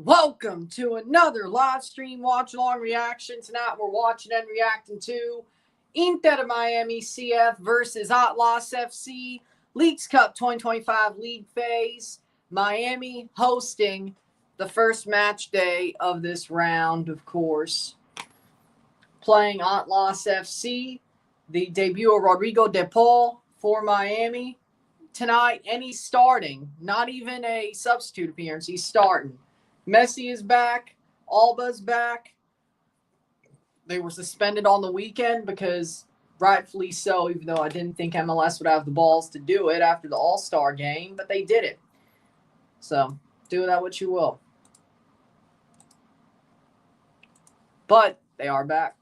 Welcome to another live stream watch along reaction. Tonight we're watching and reacting to Inter Miami CF versus Atlas FC Leagues Cup 2025 league phase. Miami hosting the first match day of this round, of course. Playing Atlas FC, the debut of Rodrigo de Paul for Miami tonight, and he's starting. Not even a substitute appearance, he's starting. Messi is back. Alba's back. They were suspended on the weekend because, rightfully so, even though I didn't think MLS would have the balls to do it after the All-Star game, but they did it. So, do that what you will. But they are back.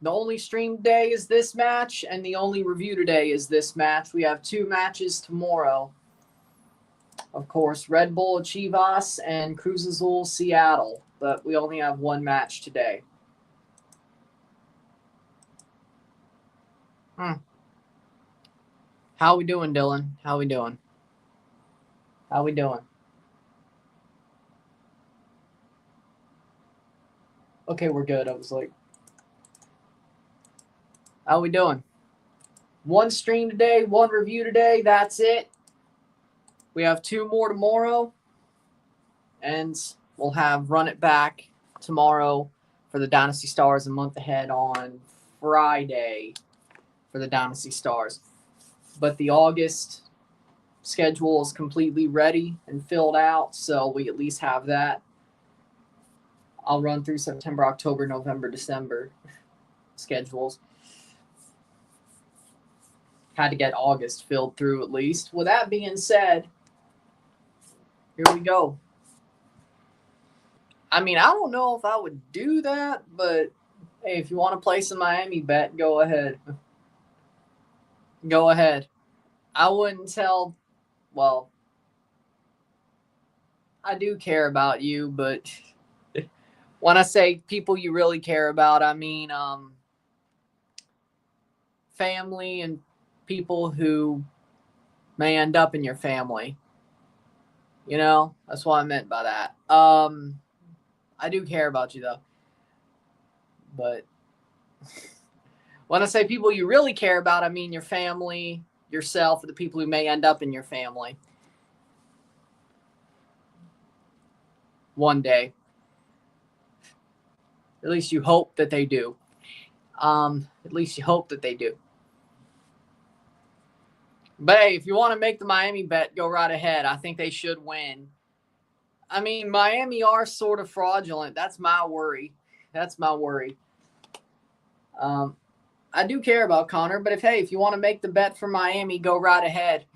The only stream today is this match, and the only review today is this match. We have two matches tomorrow. Of course, Red Bull Chivas and Cruz Azul Seattle, but we only have one match today. How we doing, Dylan? How we doing? How we doing? Okay, we're good. I was like, how we doing? One stream today, one review today. That's it. We have two more tomorrow, and we'll have Run It Back tomorrow for the Dynasty Stars, a month ahead on Friday for the Dynasty Stars. But the August schedule is completely ready and filled out, so we at least have that. I'll run through September, October, November, December schedules. Had to get August filled through at least. With that being said, here we go. I mean, I don't know if I would do that, but hey, if you want to play some Miami bet, go ahead. Go ahead. I wouldn't tell, well, I do care about you, but when I say people you really care about, I mean family and people who may end up in your family. You know, that's what I meant by that. I do care about you, though. But when I say people you really care about, I mean your family, yourself, or the people who may end up in your family one day. At least you hope that they do. At least you hope that they do. But hey, if you want to make the Miami bet, go right ahead. I think they should win. I mean, Miami are sort of fraudulent. That's my worry. That's my worry. I do care about Connor, but if you want to make the bet for Miami, go right ahead.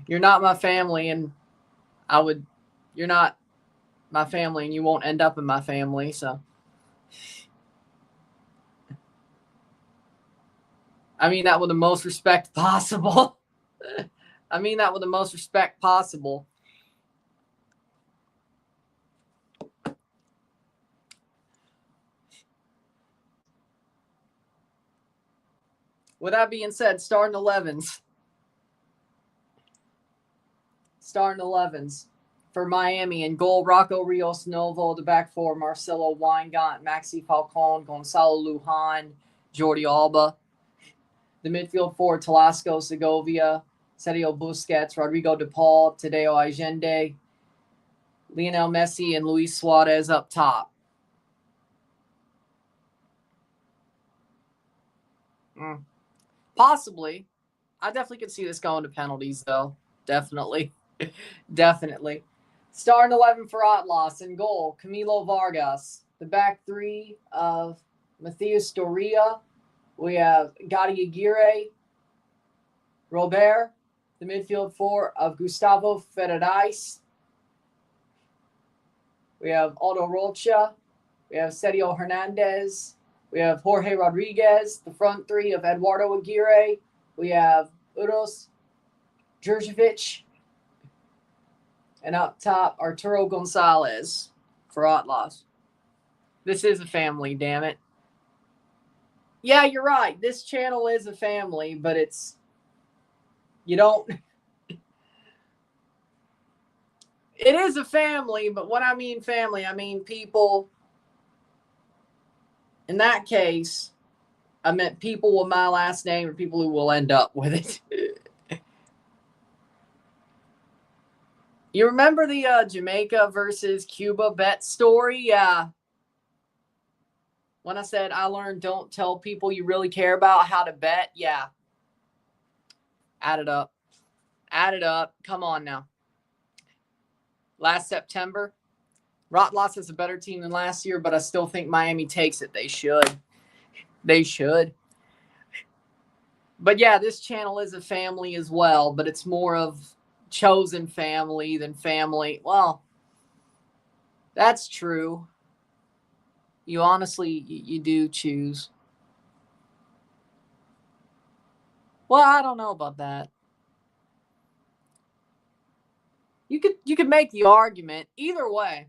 You're not my family, and you're not my family, and you won't end up in my family, so. I mean that with the most respect possible. I mean that with the most respect possible. With that being said, starting 11s. Starting 11s. For Miami, in goal, Rocco Rios Novo. The back four, Marcelo Weingart, Maxi Falcon, Gonzalo Lujan, Jordi Alba. The midfield four, Talasco Segovia, Sergio Busquets, Rodrigo de Paul, Tadeo Allende, Lionel Messi, and Luis Suarez up top. Possibly. I definitely could see this going to penalties, though. Definitely. Definitely. Starting 11 for Atlas. In goal, Camilo Vargas. The back three of Matthias Doria. We have Gadi Aguirre, Robert. The midfield four of Gustavo Ferrerais. We have Aldo Rocha. We have Sergio Hernandez. We have Jorge Rodriguez. The front three of Eduardo Aguirre. We have Uros Djurjevic. And up top, Arturo Gonzalez for Atlas. This is a family, damn it. Yeah, you're right. This channel is a family, but it's... You don't... It is a family, but when I mean family, I mean people. In that case, I meant people with my last name or people who will end up with it. You remember the Jamaica versus Cuba bet story? Yeah. When I said I learned don't tell people you really care about how to bet, yeah. Add it up. Add it up. Come on now. Last September, Rotloss is a better team than last year, but I still think Miami takes it. They should. They should. But yeah, this channel is a family as well, but it's more of chosen family than family. Well, that's true. You honestly, you do choose. Well, I don't know about that. You could make the argument either way.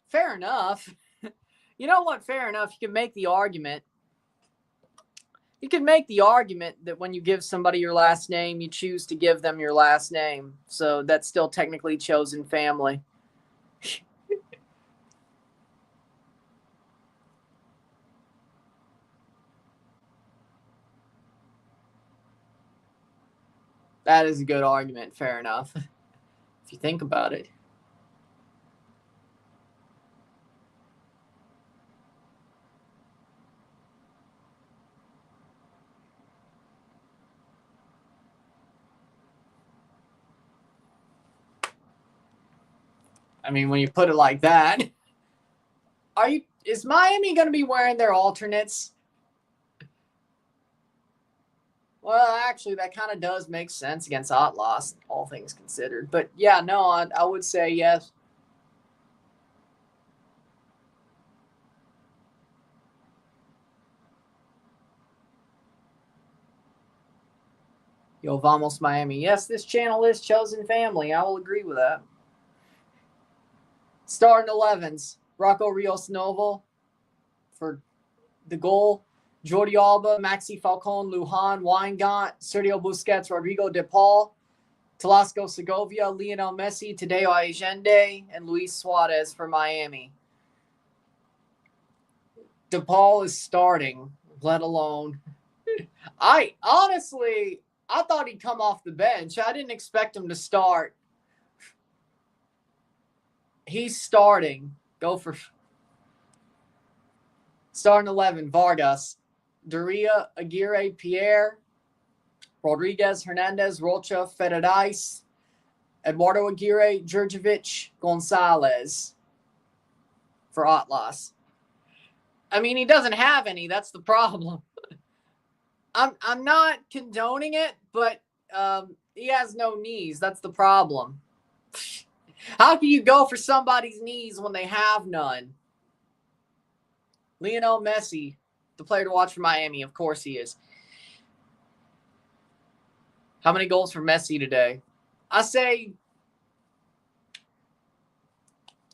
Fair enough. You know what? Fair enough. You can make the argument. You can make the argument that when you give somebody your last name, you choose to give them your last name. So that's still technically chosen family. That is a good argument. Fair enough. If you think about it. I mean, when you put it like that, is Miami going to be wearing their alternates? Well, actually, that kind of does make sense against Outlaws, all things considered. But yeah, no, I would say yes. Yo, vamos Miami. Yes, this channel is chosen family. I will agree with that. Starting 11s. Rocco Rios Novo for the goal. Jordi Alba, Maxi Falcon, Lujan, Weingart, Sergio Busquets, Rodrigo De Paul, Telasco Segovia, Lionel Messi, Tadeo Allende, and Luis Suarez for Miami. De Paul is starting, let alone. I thought he'd come off the bench. I didn't expect him to start. He's starting. Go for starting 11. Vargas, Daria, Aguirre, Pierre, Rodriguez, Hernandez, Rocha, Federais, Eduardo Aguirre, Djurjevic, Gonzalez for Atlas. I mean, he doesn't have any. That's the problem. I'm not condoning it, but he has no knees. That's the problem. How can you go for somebody's knees when they have none? Lionel Messi, the player to watch for Miami. Of course he is. How many goals for Messi today? I say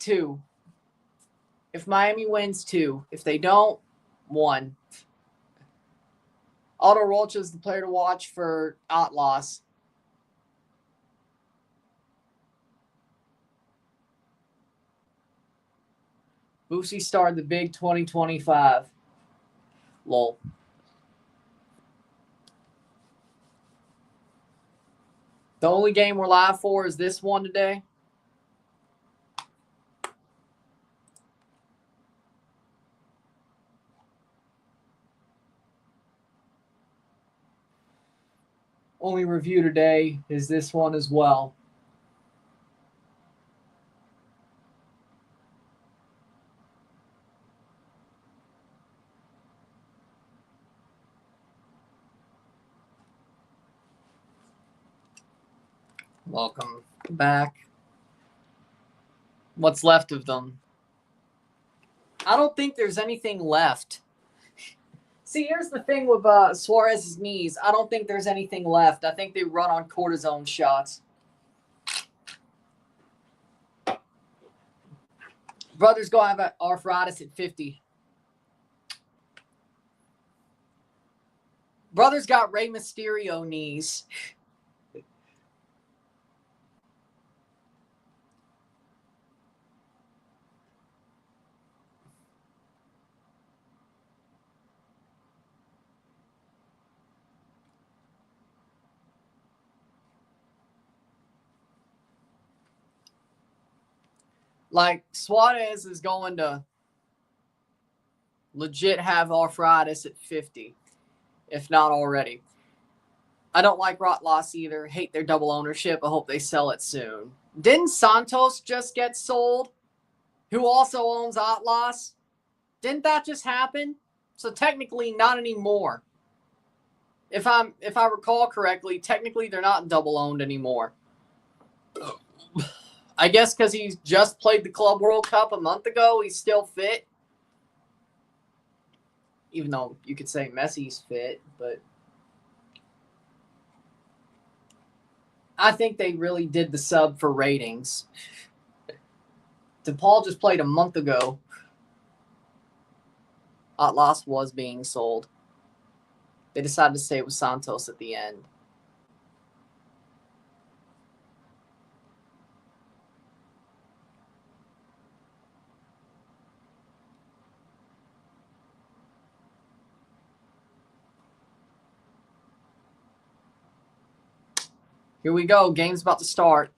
2. If Miami wins, 2. If they don't, 1. Aldo Rocha is the player to watch for Atlas. Boosie started the big 2025. Lol. The only game we're live for is this one today. Only review today is this one as well. Welcome back. What's left of them? I don't think there's anything left. See, here's the thing with Suarez's knees. I don't think there's anything left. I think they run on cortisone shots. Brothers go have arthritis at 50. Brothers got Rey Mysterio knees. Like, Suarez is going to legit have arthritis at 50, if not already. I don't like Rotloss either. Hate their double ownership. I hope they sell it soon. Didn't Santos just get sold? Who also owns Atlas? Didn't that just happen? So technically not anymore. If I recall correctly, technically they're not double owned anymore. I guess because he's just played the Club World Cup a month ago, he's still fit. Even though you could say Messi's fit, but I think they really did the sub for ratings. DePaul just played a month ago. Atlas was being sold. They decided to stay with Santos at the end. Here we go. Game's about to start.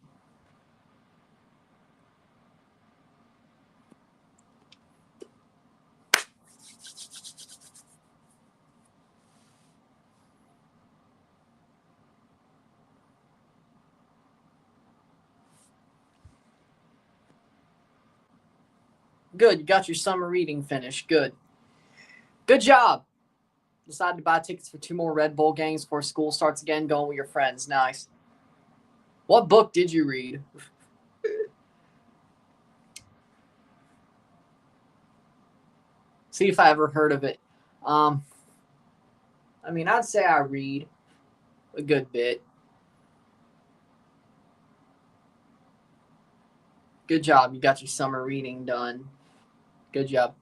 Good. You got your summer reading finished. Good. Good job. Decided to buy tickets for 2 more Red Bull games before school starts again. Going with your friends. Nice. What book did you read? See if I ever heard of it. I mean, I'd say I read a good bit. Good job. You got your summer reading done. Good job.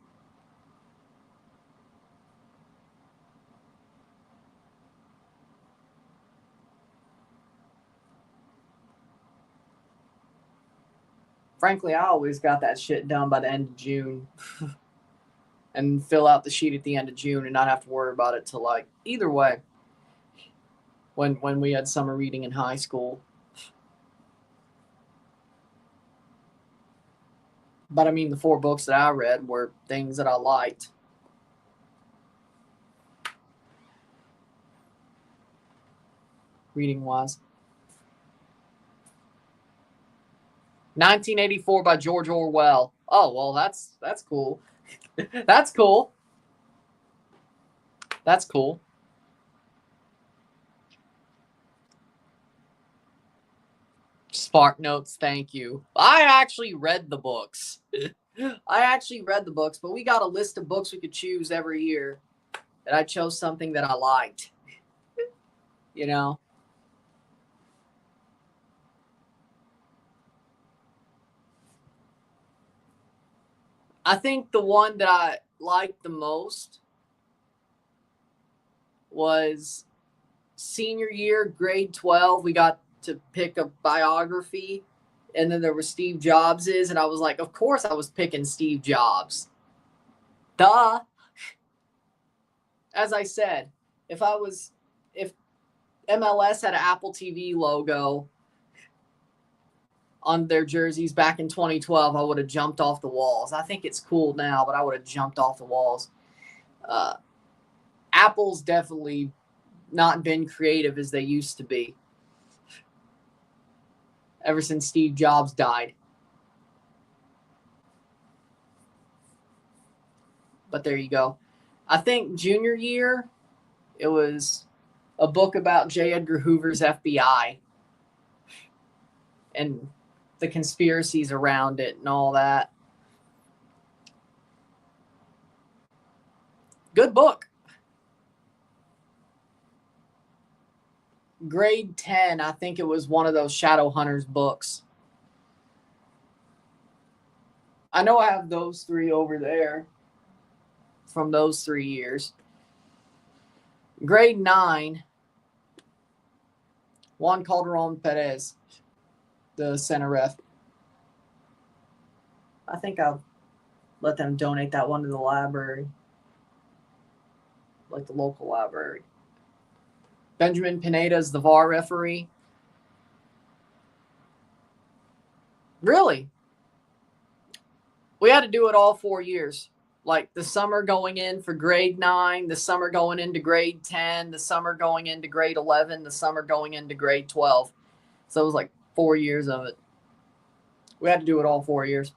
Frankly, I always got that shit done by the end of June. And fill out the sheet at the end of June and not have to worry about it till like either way. When we had summer reading in high school. But I mean, the 4 books that I read were things that I liked. Reading wise. 1984 by George Orwell. Oh, well, that's cool. That's cool. That's cool. Spark Notes, thank you. I actually read the books. But we got a list of books we could choose every year. And I chose something that I liked. You know? I think the one that I liked the most was senior year, grade 12. We got to pick a biography, and then there was Steve Jobs's, and I was like, of course I was picking Steve Jobs. Duh. As I said, if MLS had an Apple TV logo on their jerseys back in 2012, I would have jumped off the walls. I think it's cool now, but I would have jumped off the walls. Apple's definitely not been creative as they used to be ever since Steve Jobs died. But there you go. I think junior year, it was a book about J. Edgar Hoover's FBI and the conspiracies around it and all that. Good book. Grade 10, I think it was one of those Shadowhunters books. I know I have those 3 over there from those 3 years. Grade 9, Juan Calderon Perez, the center ref. I think I'll let them donate that one to the library, like the local library. Benjamin Pineda's the VAR referee. Really? We had to do it all 4 years. Like the summer going in for grade 9, the summer going into grade 10, the summer going into grade 11, the summer going into grade 12. So it was like 4 years of it. We had to do it all 4 years.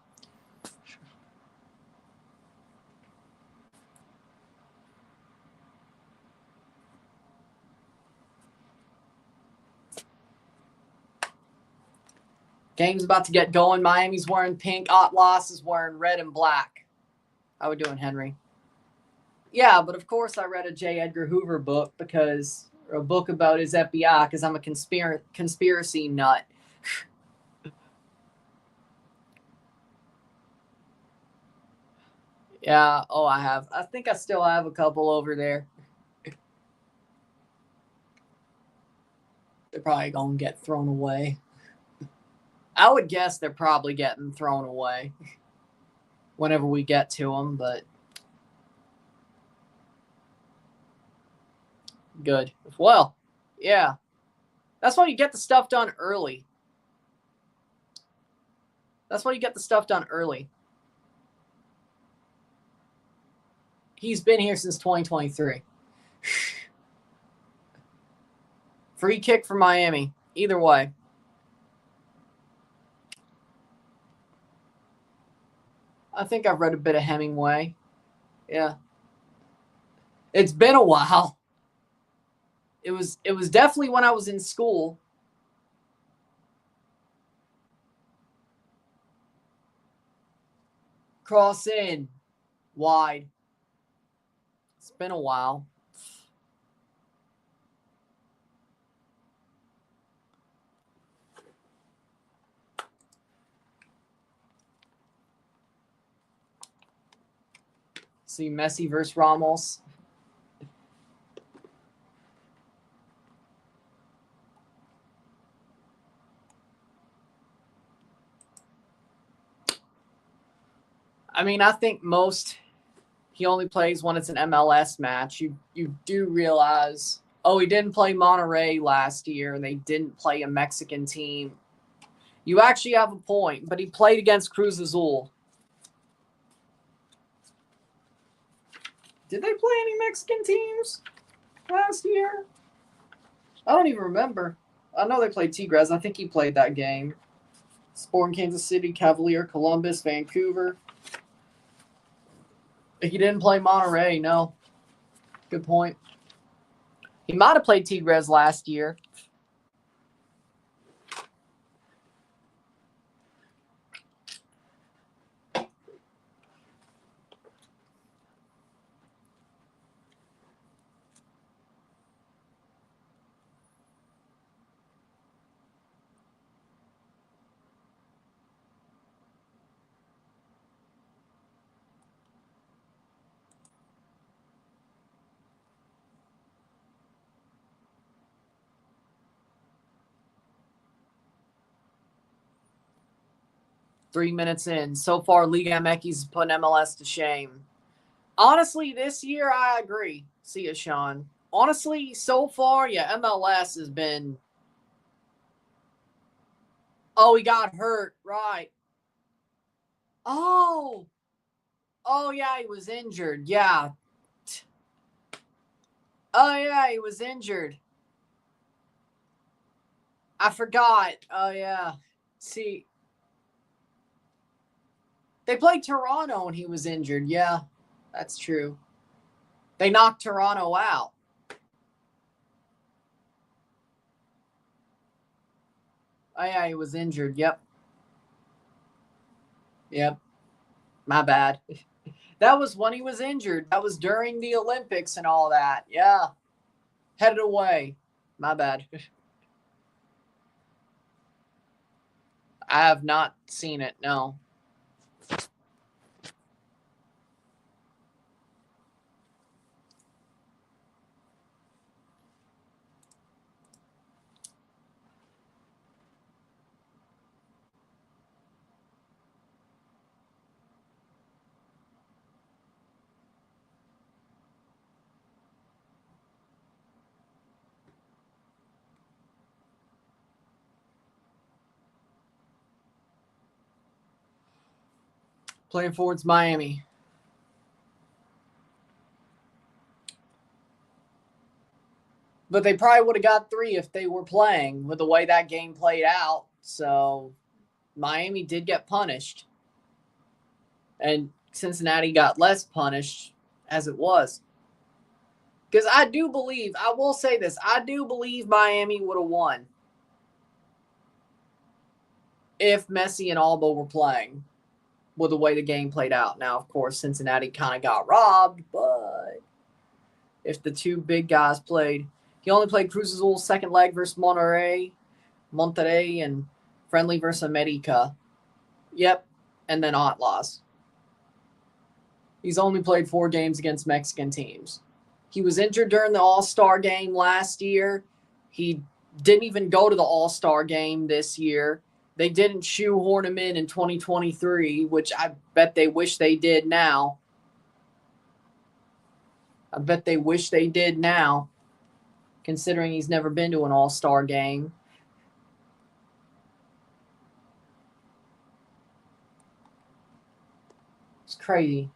Game's about to get going. Miami's wearing pink. Atlas is wearing red and black. How we doing, Henry? Yeah, but of course I read a J. Edgar Hoover book because a book about his FBI because I'm a conspiracy nut. Yeah, oh, I have. I think I still have a couple over there. They're probably going to get thrown away. I would guess they're probably getting thrown away whenever we get to them, but good. Well, yeah. That's why you get the stuff done early. That's why you get the stuff done early. He's been here since 2023. Free kick for Miami. Either way. I think I've read a bit of Hemingway. Yeah. It's been a while. It was definitely when I was in school. Cross in. Wide. It's been a while. See Messi versus Ramos. I mean, I think he only plays when it's an MLS match. You do realize, he didn't play Monterrey last year, and they didn't play a Mexican team. You actually have a point, but he played against Cruz Azul. Did they play any Mexican teams last year? I don't even remember. I know they played Tigres. I think he played that game. Sporting Kansas City, Cavalier, Columbus, Vancouver. He didn't play Monterrey, no. Good point. He might have played Tigres last year. Three minutes in. So far, Liga MX is putting MLS to shame. Honestly, this year, I agree. See you, Sean. Honestly, so far, yeah, MLS has been... Oh, he got hurt. Right. Oh, yeah, he was injured. Yeah. Oh, yeah, he was injured. I forgot. Oh, yeah. See, they played Toronto and he was injured. Yeah, that's true. They knocked Toronto out. Oh, yeah, he was injured. Yep. My bad. That was when he was injured. That was during the Olympics and all that. Yeah. Headed away. My bad. I have not seen it, no. Playing forwards Miami. But they probably would have got 3 if they were playing with the way that game played out. So Miami did get punished. And Cincinnati got less punished as it was. Because I will say this, I do believe Miami would have won if Messi and Alba were playing with the way the game played out. Now, of course, Cincinnati kind of got robbed, but if the 2 big guys played, he only played Cruz Azul's second leg versus Monterrey, and friendly versus America. Yep, and then Atlas. He's only played 4 games against Mexican teams. He was injured during the All-Star game last year. He didn't even go to the All-Star game this year. They didn't shoehorn him in 2023, which I bet they wish they did now. Considering he's never been to an All-Star game. It's crazy.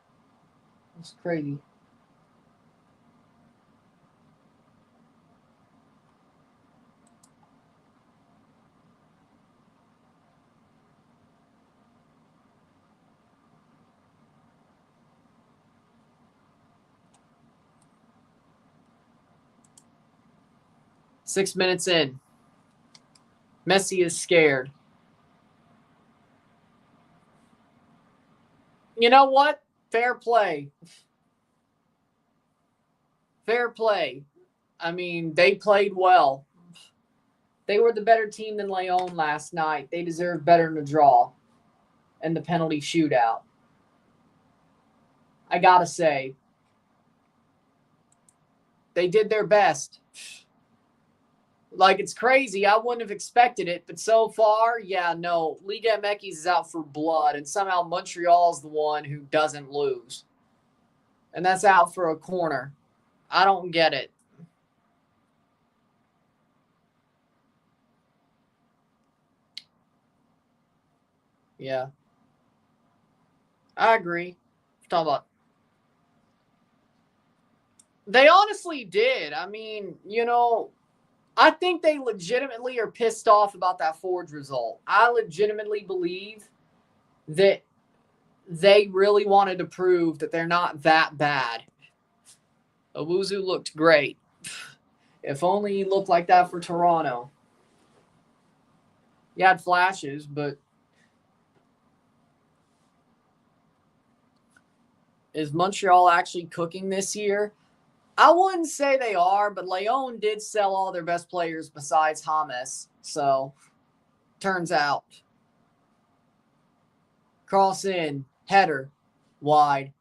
6 minutes in. Messi is scared. You know what? Fair play. I mean, they played well. They were the better team than León last night. They deserved better than a draw and the penalty shootout. I gotta say, they did their best. Like, it's crazy. I wouldn't have expected it, but so far, yeah, no. Liga MX is out for blood, and somehow Montreal's the one who doesn't lose. And that's out for a corner. I don't get it. Yeah. I agree. Talking about. They honestly did. I mean, I think they legitimately are pissed off about that Forge result. I legitimately believe that they really wanted to prove that they're not that bad. Owusu looked great. If only he looked like that for Toronto. He had flashes, but is Montreal actually cooking this year? I wouldn't say they are, but León did sell all their best players besides James. So, turns out. Cross in, header, wide.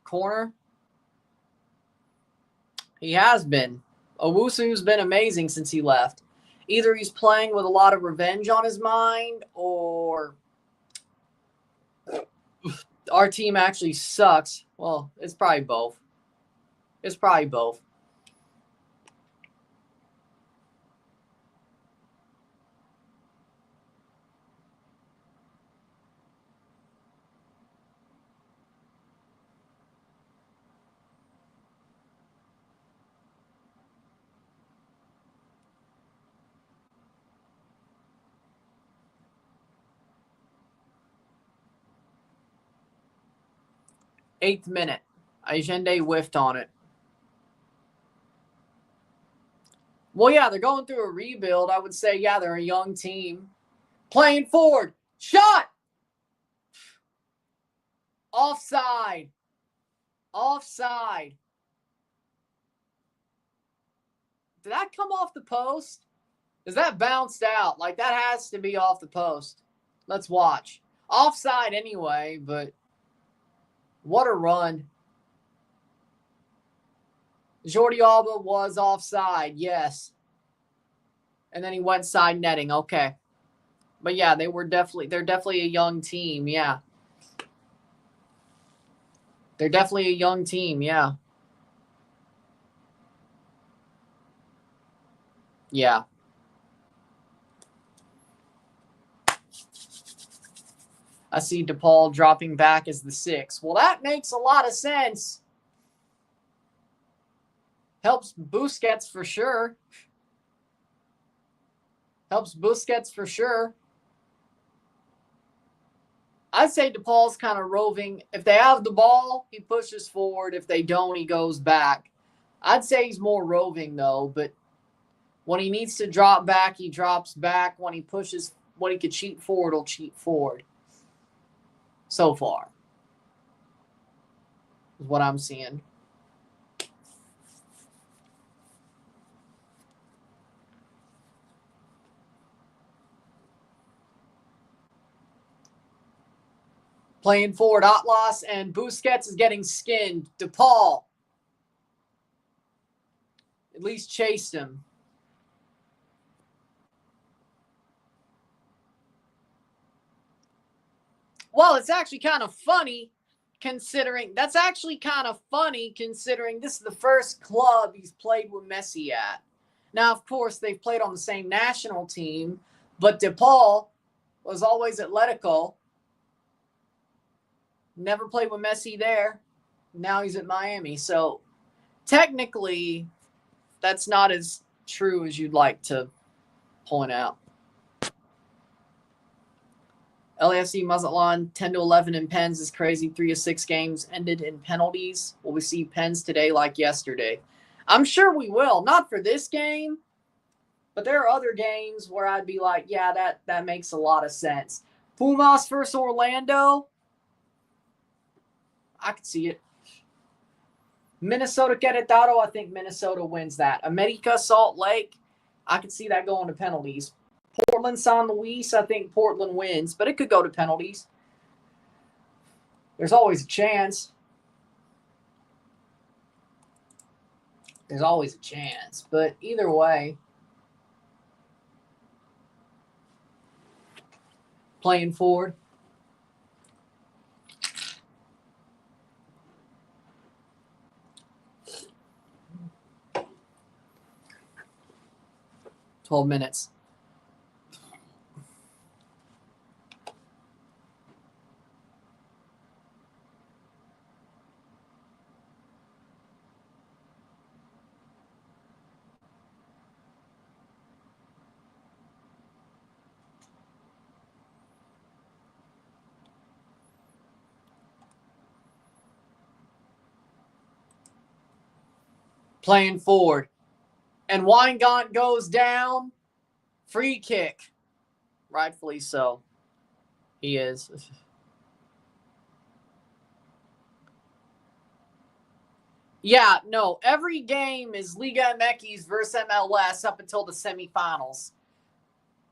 Corner. He has been. Owusu's been amazing since he left. Either he's playing with a lot of revenge on his mind, or our team actually sucks. Well, it's probably both. 8th minute. Allende whiffed on it. Well, yeah, they're going through a rebuild. I would say, yeah, they're a young team. Playing forward. Shot! Offside. Did that come off the post? Is that bounced out? Like, that has to be off the post. Let's watch. Offside anyway, but what a run. Jordi Alba was offside, yes. And then he went side netting, okay. But yeah, they're definitely a young team, yeah. They're definitely a young team, yeah. Yeah. I see DePaul dropping back as the 6. Well, that makes a lot of sense. Helps Busquets for sure. Helps Busquets for sure. I'd say DePaul's kind of roving. If they have the ball, he pushes forward. If they don't, he goes back. I'd say he's more roving, though. But when he needs to drop back, he drops back. When he pushes, when he could cheat forward, he'll cheat forward. So far is what I'm seeing. Playing forward, Atlas, and Busquets is getting skinned. DePaul at least chased him. Well, it's actually kind of funny considering this is the first club he's played with Messi at. Now, of course, they've played on the same national team, but DePaul was always Atletico. Never played with Messi there. Now he's at Miami. So technically, that's not as true as you'd like to point out. LAFC Mazatlan 10-11 in pens is crazy. 3 of 6 games ended in penalties. Will we see pens today like yesterday? I'm sure we will. Not for this game, but there are other games where I'd be like, yeah, that makes a lot of sense. Pumas versus Orlando. I could see it. Minnesota Querétaro, I think Minnesota wins that. America Salt Lake, I could see that going to penalties. Portland San Luis, I think Portland wins, but it could go to penalties. There's always a chance. There's always a chance, but either way, playing forward. $12 minutes. Playing forward. And Weingart goes down. Free kick. Rightfully so. He is. Yeah, no. Every game is Liga MX versus MLS up until the semifinals.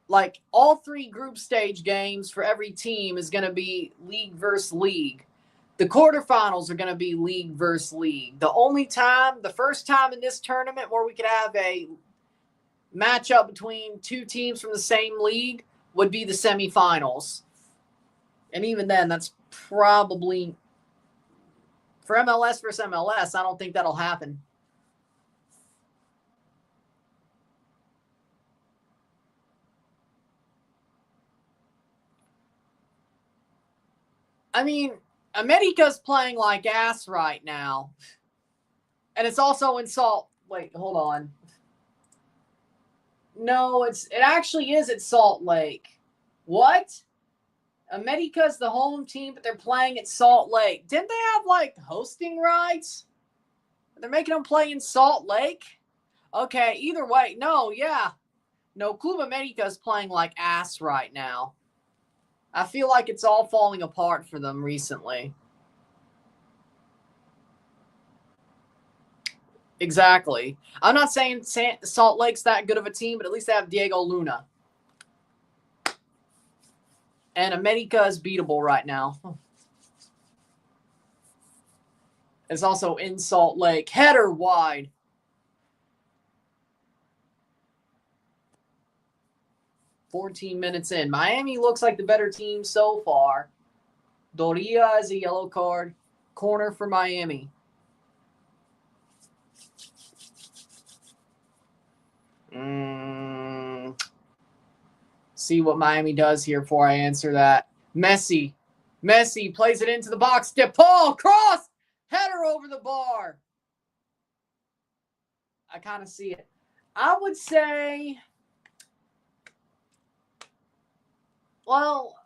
Like, all 3 group stage games for every team is going to be league versus league. The quarterfinals are going to be league versus league. The first time in this tournament where we could have a matchup between 2 teams from the same league would be the semifinals. And even then, that's probably, for MLS versus MLS, I don't think that'll happen. I mean, America's playing like ass right now. And it's also in Salt. Wait, hold on. No, it actually is at Salt Lake. What? America's the home team, but they're playing at Salt Lake. Didn't they have, like, hosting rights? They're making them play in Salt Lake? Okay, either way. No, yeah. No, Club America's playing like ass right now. I feel like it's all falling apart for them recently. Exactly. I'm not saying Salt Lake's that good of a team, but at least they have Diego Luna. And America is beatable right now. It's also in Salt Lake. Header wide. $14 minutes in. Miami looks like the better team so far. Doria is a yellow card. Corner for Miami. See what Miami does here before I answer that. Messi Messi plays it into the box. DePaul, cross, header over the bar. I kind of see it. I would say, well,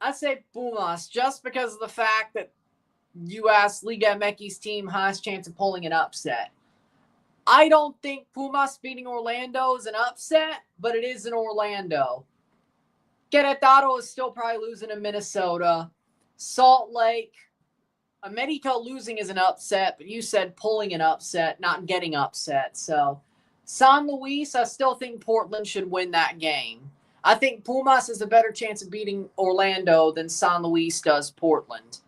I'd say Pumas, just because of the fact that you asked Liga MX's team highest chance of pulling an upset. I don't think Pumas beating Orlando is an upset, but it is in Orlando. Querétaro is still probably losing to Minnesota. Salt Lake, America losing is an upset, but you said pulling an upset, not getting upset. So San Luis, I still think Portland should win that game. I think Pumas has a better chance of beating Orlando than San Luis does Portland.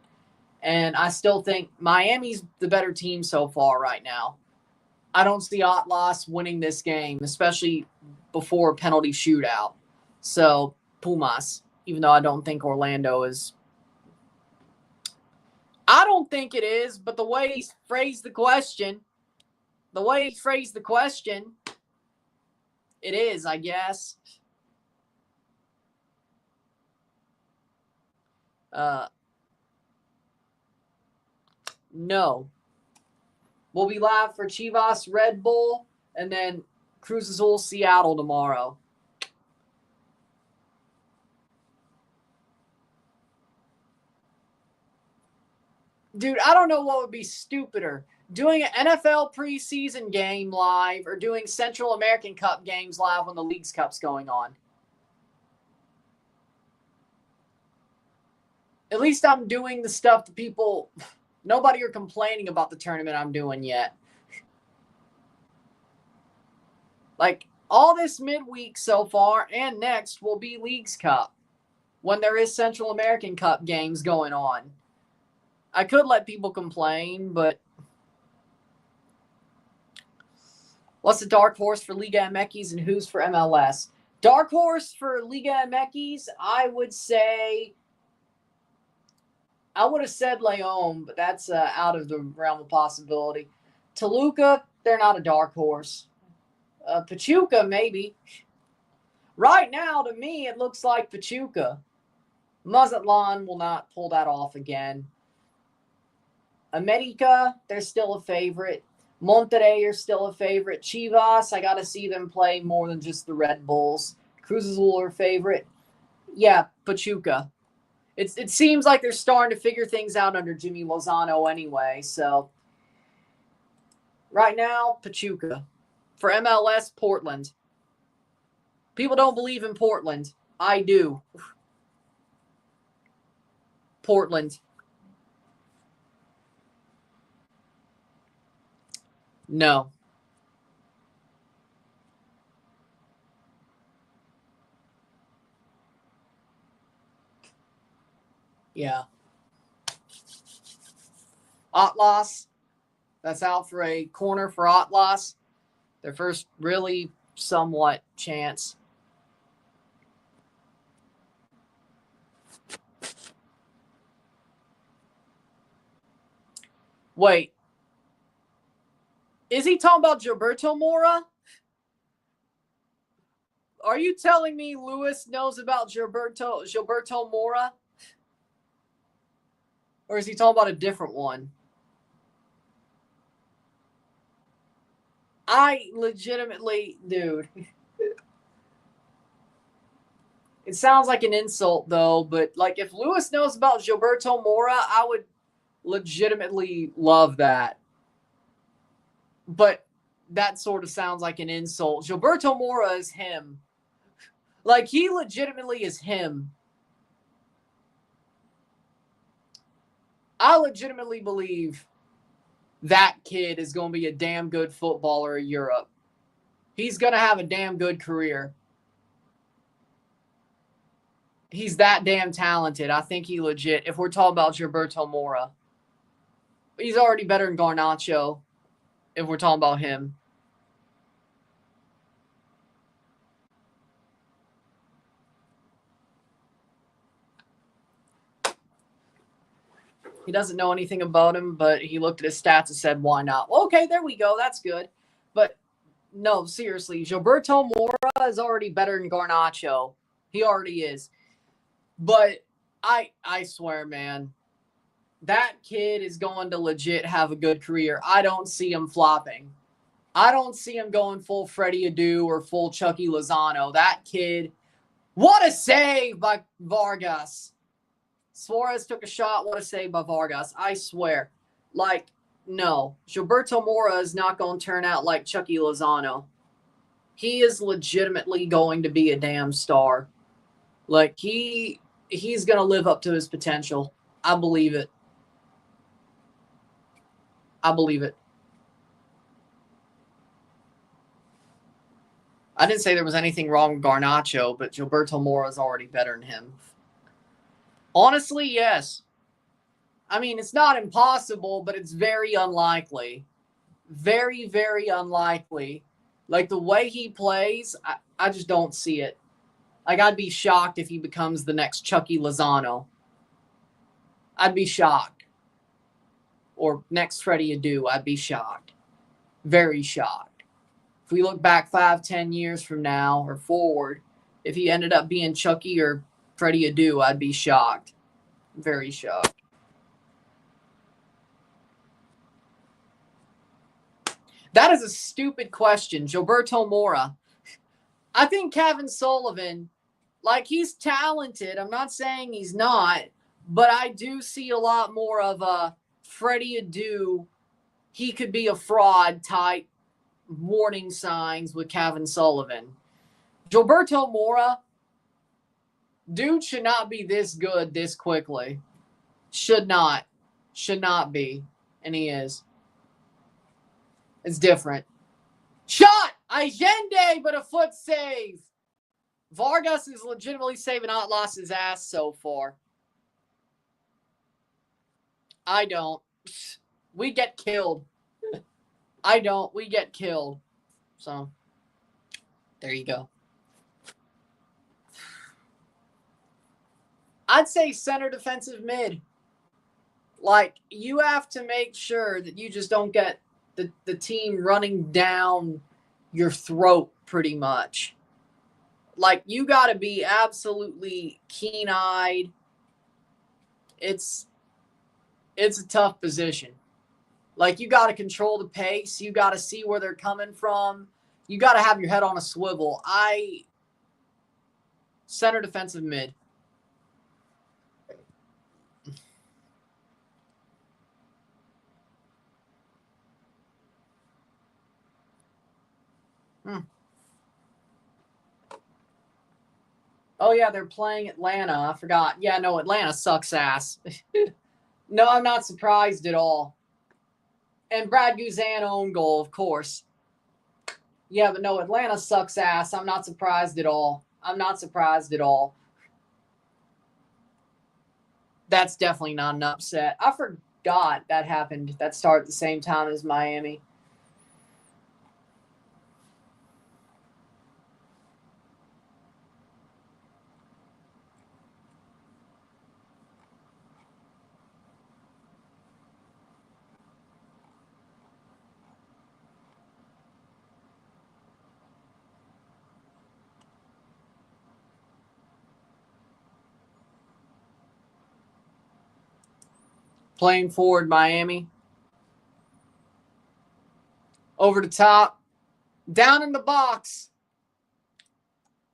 And I still think Miami's the better team so far right now. I don't see Atlas winning this game, especially before a penalty shootout. So Pumas, even though I don't think Orlando is. I don't think it is, but the way he phrased the question, it is, I guess. No. We'll be live for Chivas Red Bull and then Cruz Azul Seattle tomorrow. Dude, I don't know what would be stupider. Doing an NFL preseason game live or doing Central American Cup games live when the Leagues Cup's going on. At least I'm doing the stuff that people... Nobody are complaining about the tournament I'm doing yet. Like, all this midweek so far and next will be Leagues Cup when there is Central American Cup games going on. I could let people complain, but what's the dark horse for Liga MX and who's for MLS? Dark horse for Liga MX, I would say... I would have said Leon, but that's out of the realm of possibility. Toluca, they're not a dark horse. Pachuca, maybe. Right now, to me, it looks like Pachuca. Mazatlan will not pull that off again. America, they're still a favorite. Monterrey are still a favorite. Chivas, I got to see them play more than just the Red Bulls. Cruz Azul are a favorite. Yeah, Pachuca. It seems like they're starting to figure things out under Jimmy Lozano anyway. So right now, Pachuca. For MLS, Portland. People don't believe in Portland. I do. Portland. No. Yeah. Atlas. That's out for a corner for Atlas. Their first really somewhat chance. Wait. Is he talking about Gilberto Mora? Are you telling me Lewis knows about Gilberto Mora? Or is he talking about a different one? I legitimately, dude. It sounds like an insult, though, but like if Lewis knows about Gilberto Mora, I would legitimately love that. But that sort of sounds like an insult. Gilberto Mora is him. Like, he legitimately is him. I legitimately believe that kid is going to be a damn good footballer in Europe. He's going to have a damn good career. He's that damn talented. I think he legit, if we're talking about Gilberto Mora. He's already better than Garnacho, if we're talking about him. He doesn't know anything about him, but he looked at his stats and said, why not? Well, okay, there we go. That's good. But no, seriously, Gilberto Mora is already better than Garnacho. He already is. But I swear, man, that kid is going to legit have a good career. I don't see him flopping. I don't see him going full Freddie Adu or full Chucky Lozano. That kid, what a save by Vargas. Suarez took a shot. What a save by Vargas. I swear. Like, no. Gilberto Mora is not going to turn out like Chucky Lozano. He is legitimately going to be a damn star. Like, he's going to live up to his potential. I believe it. I believe it. I didn't say there was anything wrong with Garnacho, but Gilberto Mora is already better than him. Honestly, yes. I mean, it's not impossible, but it's very unlikely. Very, very unlikely. Like, the way he plays, I just don't see it. Like, I'd be shocked if he becomes the next Chucky Lozano. I'd be shocked. Or next Freddie Adu, I'd be shocked. Very shocked. If we look back 5-10 years from now or forward, if he ended up being Chucky or Freddie Adu, I'd be shocked. Very shocked. That is a stupid question. Gilberto Mora. I think Kevin Sullivan, like, he's talented. I'm not saying he's not, but I do see a lot more of a Freddie Adu. He could be a fraud type warning signs with Kevin Sullivan. Gilberto Mora, dude should not be this good this quickly. Should not. Should not be. And he is. It's different. Shot! Allende, but a foot save. Vargas is legitimately saving Atlas's ass so far. I don't. We get killed. I don't. We get killed. So, there you go. I'd say center defensive mid. Like, you have to make sure that you just don't get the team running down your throat pretty much. Like, you got to be absolutely keen-eyed. It's a tough position. Like, you got to control the pace. You got to see where they're coming from. You got to have your head on a swivel. Center defensive mid. Oh, yeah, they're playing Atlanta. I forgot. Yeah, no, Atlanta sucks ass. No, I'm not surprised at all. And Brad Guzan own goal, of course. Yeah, but no, Atlanta sucks ass. I'm not surprised at all. I'm not surprised at all. That's definitely not an upset. I forgot that happened. That started at the same time as Miami. Playing forward, Miami. Over the top. Down in the box.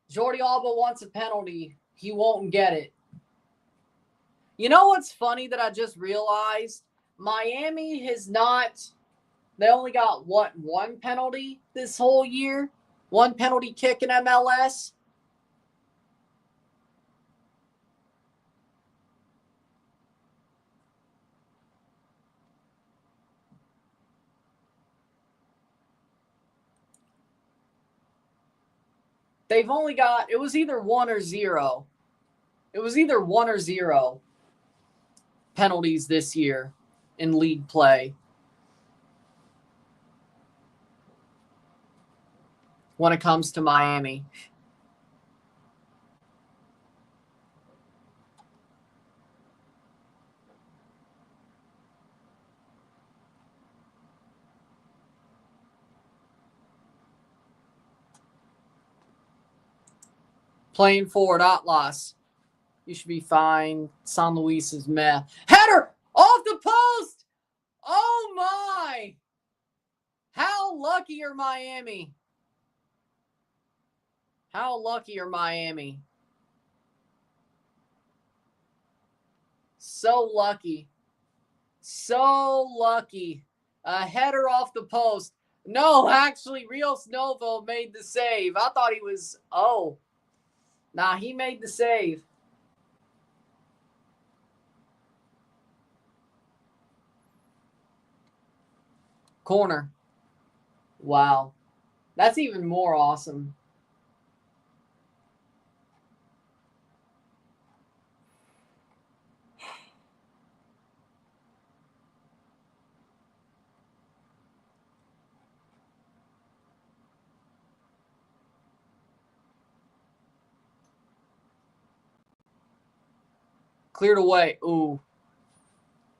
Jordi Alba wants a penalty. He won't get it. You know what's funny that I just realized? Miami has not... They only got, one penalty this whole year? One penalty kick in MLS? They've only got... It was either 1 or 0. It was either 1 or 0 penalties this year in league play. When it comes to Miami. Playing forward, Atlas. You should be fine. San Luis is meh. Header! Off the post! Oh my! How lucky are Miami? How lucky are Miami? So lucky. So lucky. A header off the post. No, actually, Rios Novo made the save. I thought he was... Oh. Nah, he made the save. Corner. Wow. That's even more awesome. Cleared away. Ooh.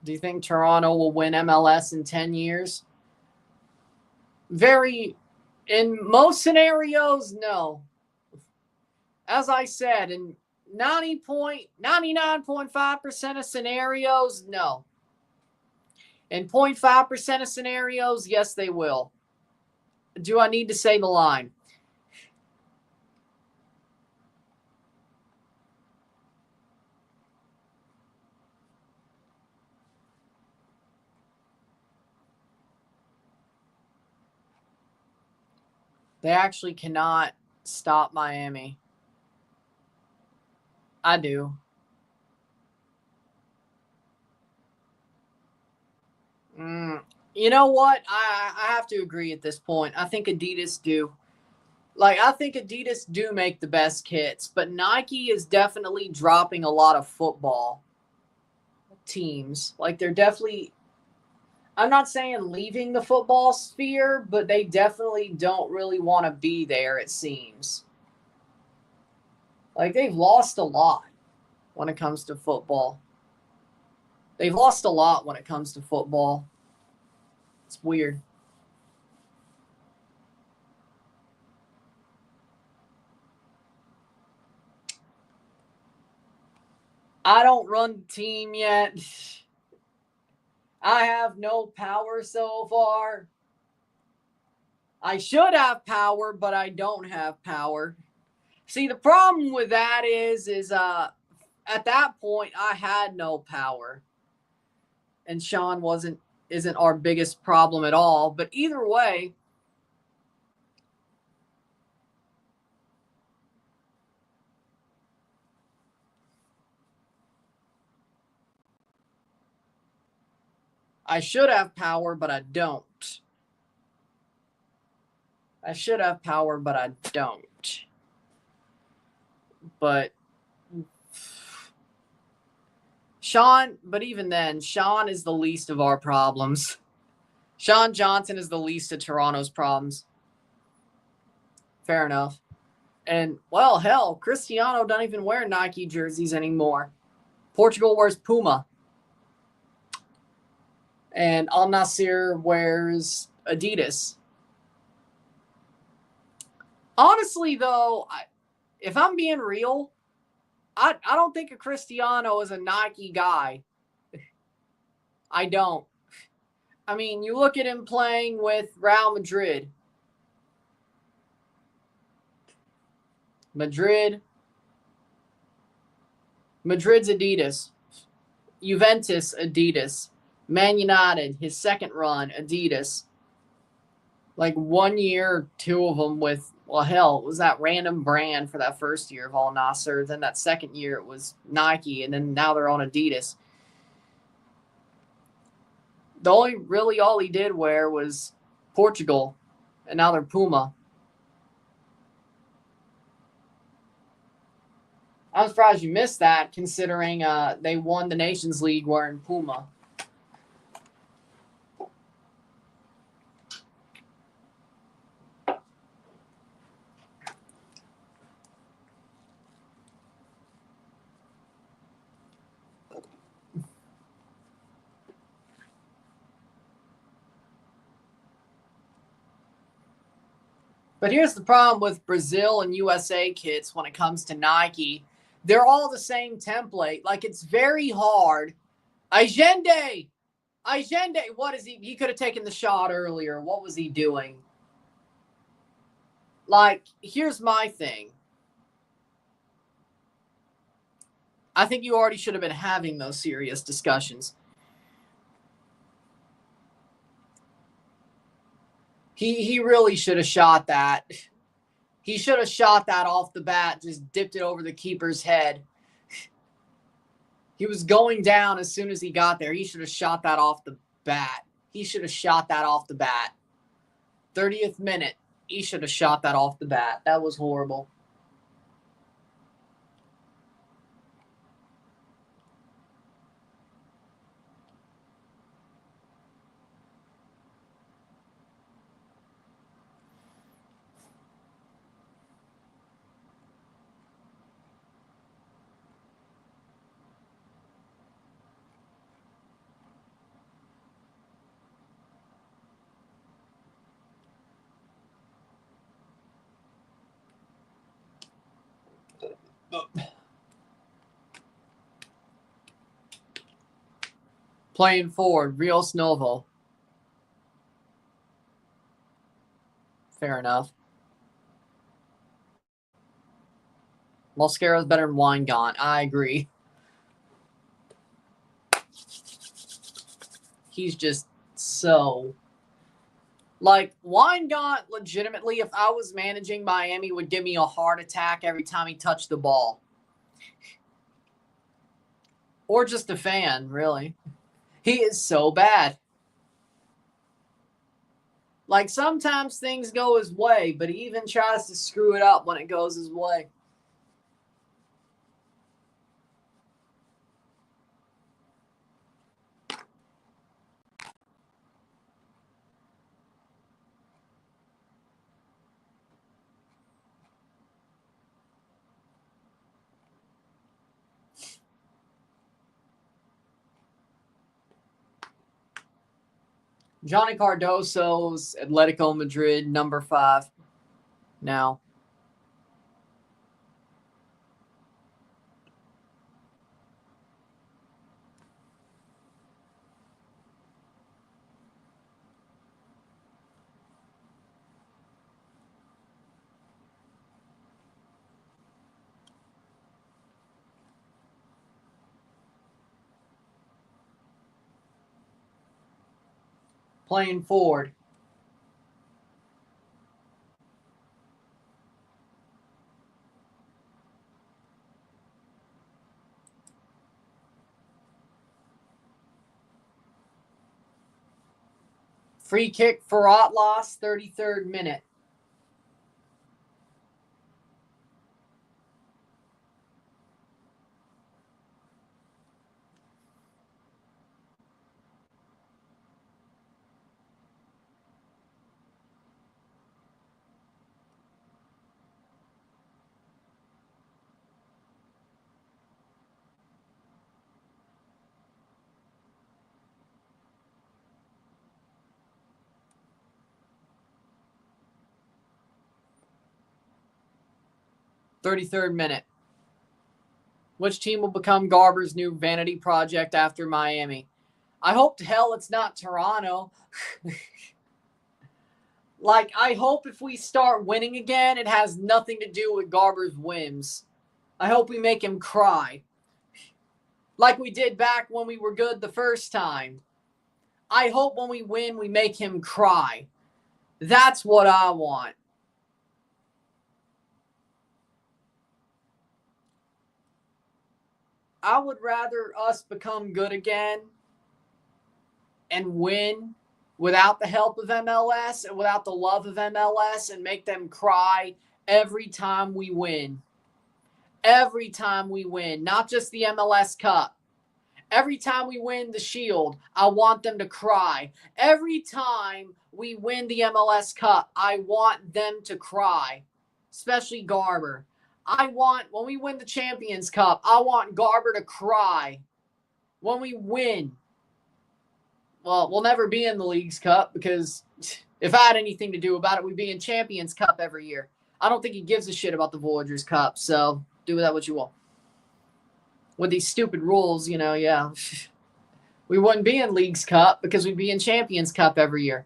Do you think Toronto will win MLS in 10 years? In most scenarios, no. As I said, in 99.5% of scenarios, no. In 0.5% of scenarios, yes, they will. Do I need to say the line? They actually cannot stop Miami. I do. You know what? I have to agree at this point. I think Adidas do. I think Adidas do make the best kits, but Nike is definitely dropping a lot of football teams. They're definitely, I'm not saying leaving the football sphere, but they definitely don't really want to be there, it seems. They've lost a lot when it comes to football. They've lost a lot when it comes to football. It's weird. I don't run the team yet. I have no power so far. I should have power, but I don't have power. See, the problem with that is at that point I had no power. And Sean isn't our biggest problem at all. But either way, I should have power, but I don't. I should have power, but I don't. But but even then, Sean is the least of our problems. Sean Johnson is the least of Toronto's problems. Fair enough. And, well, hell, Cristiano don't even wear Nike jerseys anymore. Portugal wears Puma. And Al Nassr wears Adidas. Honestly, though, if I'm being real, I don't think a Cristiano is a Nike guy. I don't. I mean, you look at him playing with Real Madrid. Madrid's Adidas. Juventus, Adidas. Man United, his second run, Adidas. 1 year, two of them with, well, hell, it was that random brand for that first year of Al Nassr. Then that second year it was Nike, and then now they're on Adidas. All he did wear was Portugal, and now they're Puma. I'm surprised you missed that, considering they won the Nations League wearing Puma. But here's the problem with Brazil and USA kits when it comes to Nike. They're all the same template. Like, it's very hard. Agende! What is he? He could have taken the shot earlier. What was he doing? Like, here's my thing. I think you already should have been having those serious discussions. He really should have shot that. He should have shot that off the bat, just dipped it over the keeper's head. He was going down as soon as he got there. He should have shot that off the bat. 30th minute. He should have shot that off the bat. That was horrible. Playing forward, Rio Snovo. Fair enough. Mosquera's better than Weingart. I agree. He's just so... Like, Weingart, legitimately, if I was managing Miami, would give me a heart attack every time he touched the ball. Or just a fan, really. He is so bad. Like, sometimes things go his way, but he even tries to screw it up when it goes his way. Johnny Cardoso's Atletico Madrid, number 5 now. Playing forward. Free kick for Atlas, 33rd minute. .33rd minute. Which team will become Garber's new vanity project after Miami? I hope to hell it's not Toronto. Like, I hope if we start winning again, it has nothing to do with Garber's whims. I hope we make him cry. Like we did back when we were good the first time. I hope when we win, we make him cry. That's what I want. I would rather us become good again and win without the help of MLS and without the love of MLS and make them cry every time we win. Every time we win, not just the MLS Cup. Every time we win the Shield, I want them to cry. Every time we win the MLS Cup, I want them to cry, especially Garber. When we win the Champions Cup, I want Garber to cry. When we win, well, we'll never be in the League's Cup because If I had anything to do about it, we'd be in Champions Cup every year. I don't think he gives a shit about the Voyagers Cup, so do with that what you want. With these stupid rules, yeah. We wouldn't be in Leagues Cup because we'd be in Champions Cup every year.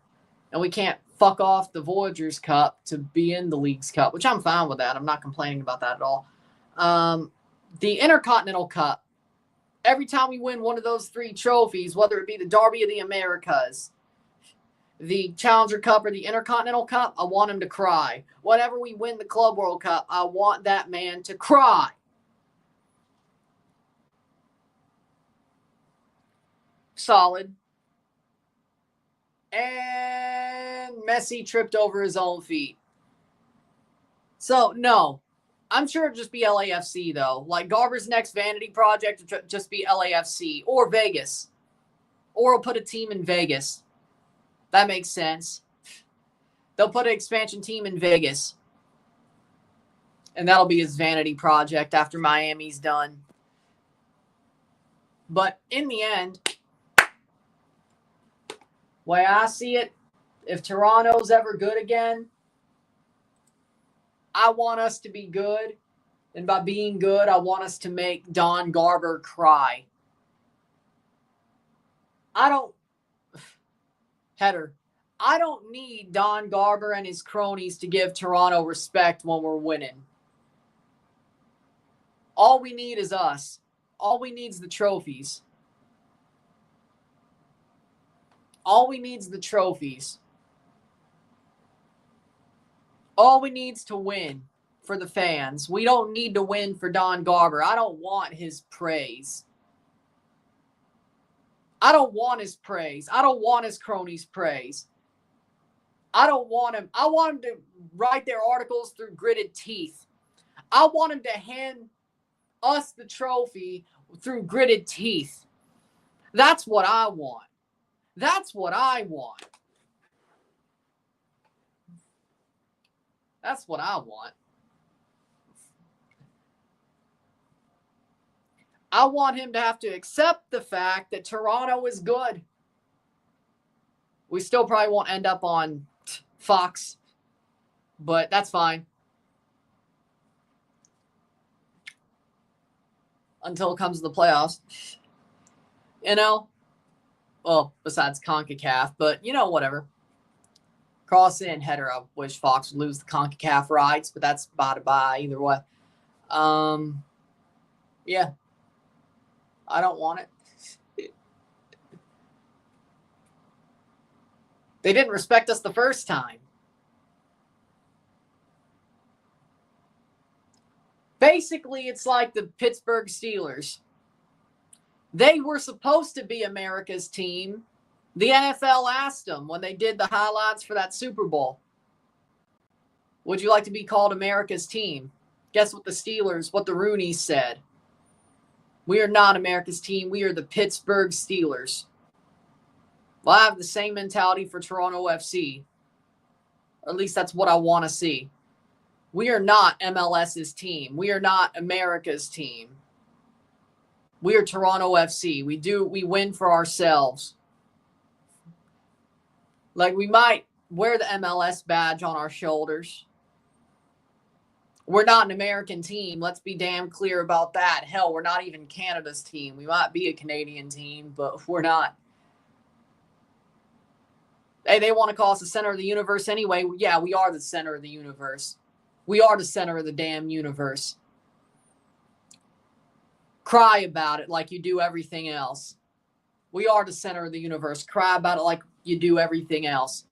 And we can't fuck off the Voyagers Cup to be in the Leagues Cup, which I'm fine with that. I'm not complaining about that at all. The Intercontinental Cup. Every time we win one of those 3 trophies, whether it be the Derby of the Americas, the Challenger Cup, or the Intercontinental Cup, I want him to cry. Whenever we win the Club World Cup, I want that man to cry. Solid. And Messi tripped over his own feet. So, no. I'm sure it'll just be LAFC, though. Like, Garber's next vanity project will just be LAFC or Vegas. Or he'll put a team in Vegas. That makes sense. They'll put an expansion team in Vegas. And that'll be his vanity project after Miami's done. But in the end, way I see it, if Toronto's ever good again, I want us to be good. And by being good, I want us to make Don Garber cry. I don't need Don Garber and his cronies to give Toronto respect when we're winning. All we need is us. All we need is the trophies. All we need is the trophies. All we need is to win for the fans. We don't need to win for Don Garber. I don't want his praise. I don't want his praise. I don't want his cronies' praise. I don't want him. I want him to write their articles through gritted teeth. I want him to hand us the trophy through gritted teeth. That's what I want. That's what I want. That's what I want. I want him to have to accept the fact that Toronto is good. We still probably won't end up on Fox, but that's fine. Until it comes to the playoffs. Well, besides CONCACAF, but, whatever. Cross in header. I wish Fox would lose the CONCACAF rights, but that's by either way. Yeah. I don't want it. They didn't respect us the first time. Basically, it's like the Pittsburgh Steelers. They were supposed to be America's team. The NFL asked them when they did the highlights for that Super Bowl, would you like to be called America's team? Guess what the Rooneys said? We are not America's team. We are the Pittsburgh Steelers. Well, I have the same mentality for Toronto FC. Or at least that's what I want to see. We are not MLS's team. We are not America's team. We are Toronto FC. We win for ourselves. Like, we might wear the MLS badge on our shoulders. We're not an American team. Let's be damn clear about that. Hell, we're not even Canada's team. We might be a Canadian team, but we're not. Hey, they want to call us the center of the universe anyway. Yeah, we are the center of the universe. We are the center of the damn universe. Cry about it like you do everything else. We are the center of the universe. Cry about it like you do everything else.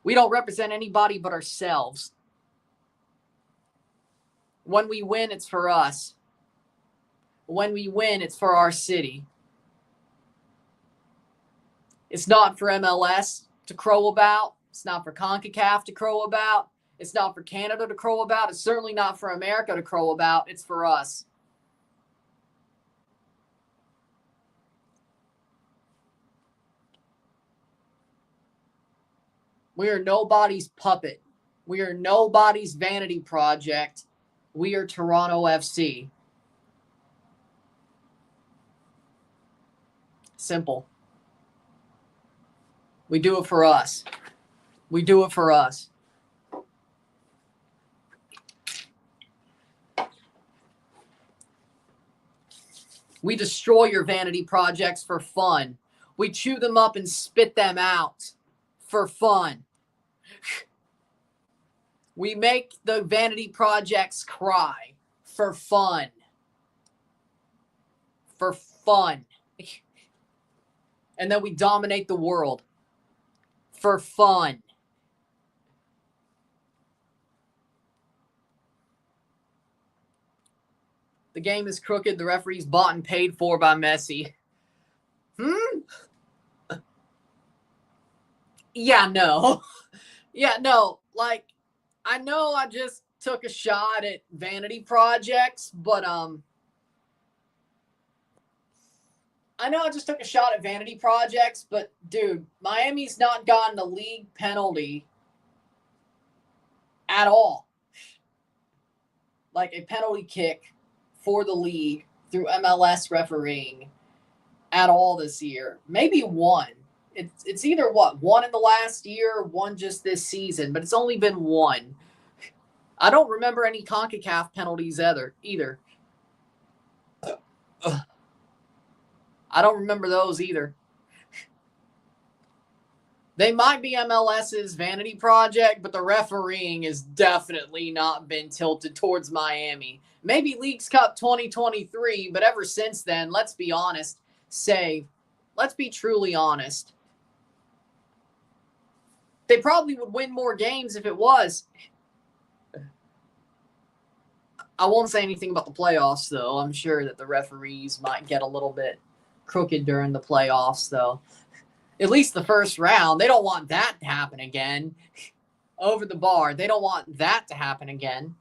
We don't represent anybody but ourselves. When we win, it's for us. When we win, it's for our city. It's not for MLS to crow about. It's not for CONCACAF to crow about. It's not for Canada to crow about. It's certainly not for America to crow about. It's for us. We are nobody's puppet. We are nobody's vanity project. We are Toronto FC. Simple. We do it for us. We do it for us. We destroy your vanity projects for fun. We chew them up and spit them out for fun. We make the vanity projects cry for fun. For fun. And then we dominate the world for fun. The game is crooked. The referee's bought and paid for by Messi. Yeah, no. Yeah, no. Like, I know I just took a shot at vanity projects, but dude, Miami's not gotten a league penalty at all. Like a penalty kick for the league through MLS refereeing at all this year. Maybe one. It's either one in the last year, one just this season, but it's only been one. I don't remember any CONCACAF penalties either. I don't remember those either. They might be MLS's vanity project, but the refereeing has definitely not been tilted towards Miami. Maybe Leagues Cup 2023, but ever since then, let's be honest, let's be truly honest. They probably would win more games if it was. I won't say anything about the playoffs, though. I'm sure that the referees might get a little bit crooked during the playoffs, though. At least the first round. They don't want that to happen again. Over the bar. They don't want that to happen again.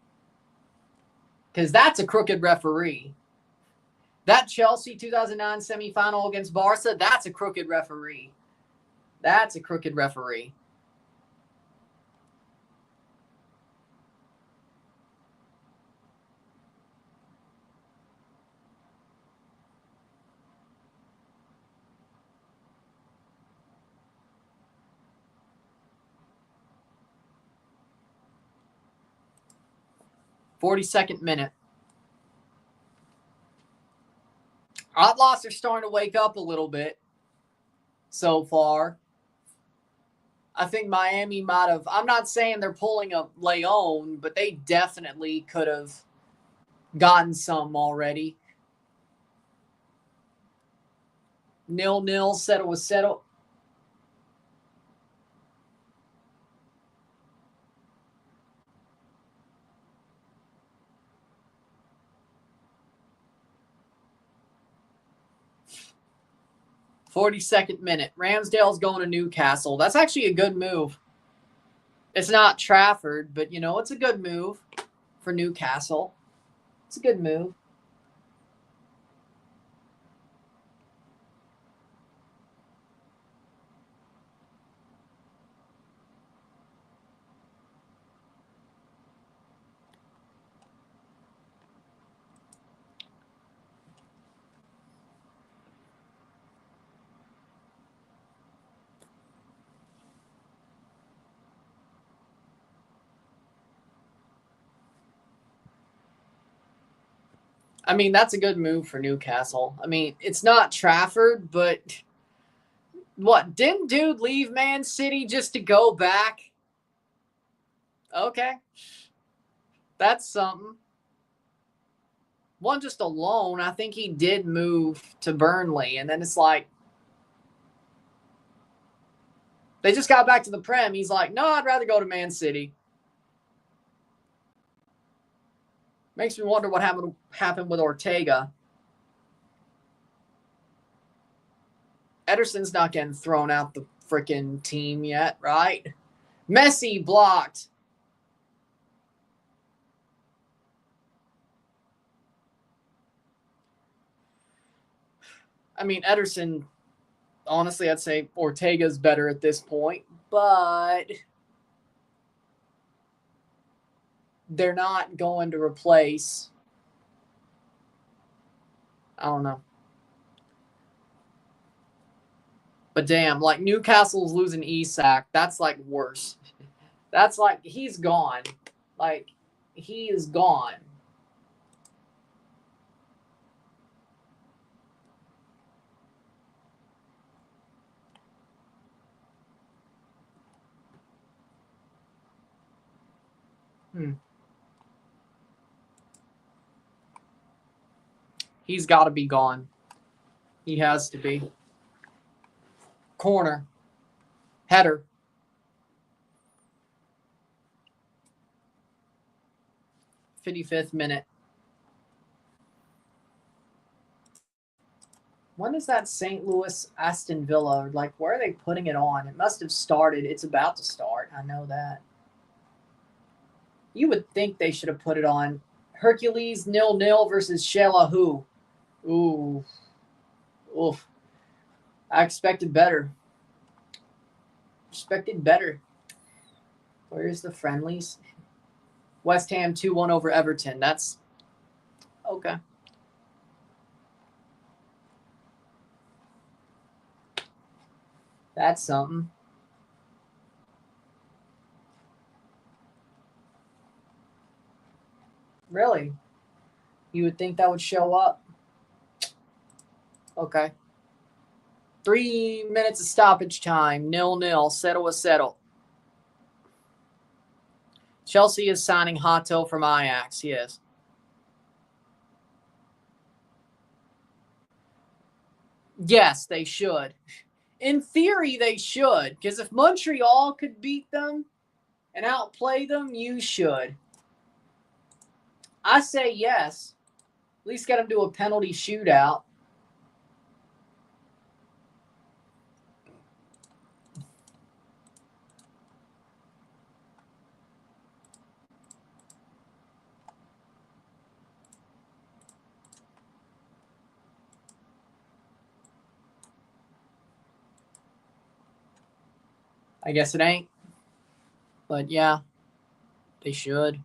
Because that's a crooked referee. That Chelsea 2009 semifinal against Barca, that's a crooked referee. That's a crooked referee. .42 minute. Outlaws are starting to wake up a little bit so far. I think Miami might have, I'm not saying they're pulling a Leon, but they definitely could have gotten some already. 0-0, settle with settle. .42 minute. Ramsdale's going to Newcastle. That's actually a good move. It's not Trafford, but, it's a good move for Newcastle. It's a good move. I mean, that's a good move for Newcastle. I mean, it's not Trafford, but what? Didn't dude leave Man City just to go back? Okay. That's something. One just alone, I think he did move to Burnley, and then it's like, they just got back to the Prem. He's like, no, I'd rather go to Man City. Makes me wonder what happened with Ortega. Ederson's not getting thrown out the freaking team yet, right? Messi blocked. I mean, Ederson, honestly, I'd say Ortega's better at this point, but they're not going to replace. I don't know. But damn, like Newcastle's losing Isak. That's like worse. That's like, he's gone. Like, he is gone. He's got to be gone. He has to be. Corner. Header. '55th minute. When is that St. Louis Aston Villa? Like, where are they putting it on? It must have started. It's about to start. I know that. You would think they should have put it on. Hercules 0-0 versus Shelahu. Ooh. Oof. I expected better. Where's the friendlies? West Ham 2-1 over Everton. That's okay. That's something. Really? You would think that would show up? Okay. 3 minutes of stoppage time. 0-0. Settle. Chelsea is signing Hato from Ajax. Yes. Yes, they should. In theory, they should. Because if Montreal could beat them and outplay them, you should. I say yes. At least get them to a penalty shootout. I guess it ain't. But yeah, they should.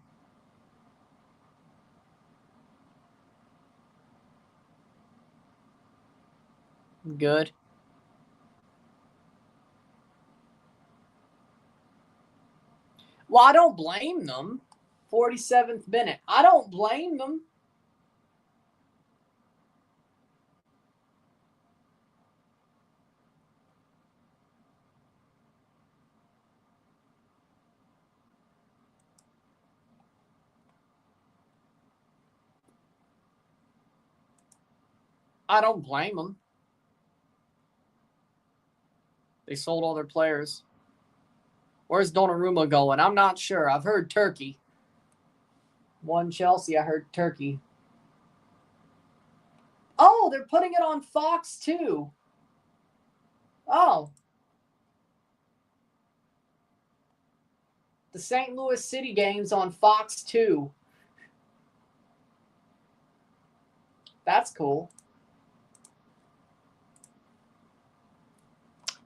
Good. Well, I don't blame them. 47th minute. I don't blame them. I don't blame them. They sold all their players. Where's Donnarumma going? I'm not sure. I've heard Turkey. One Chelsea, I heard Turkey. Oh, they're putting it on Fox too. Oh. The St. Louis City game's on Fox 2. That's cool.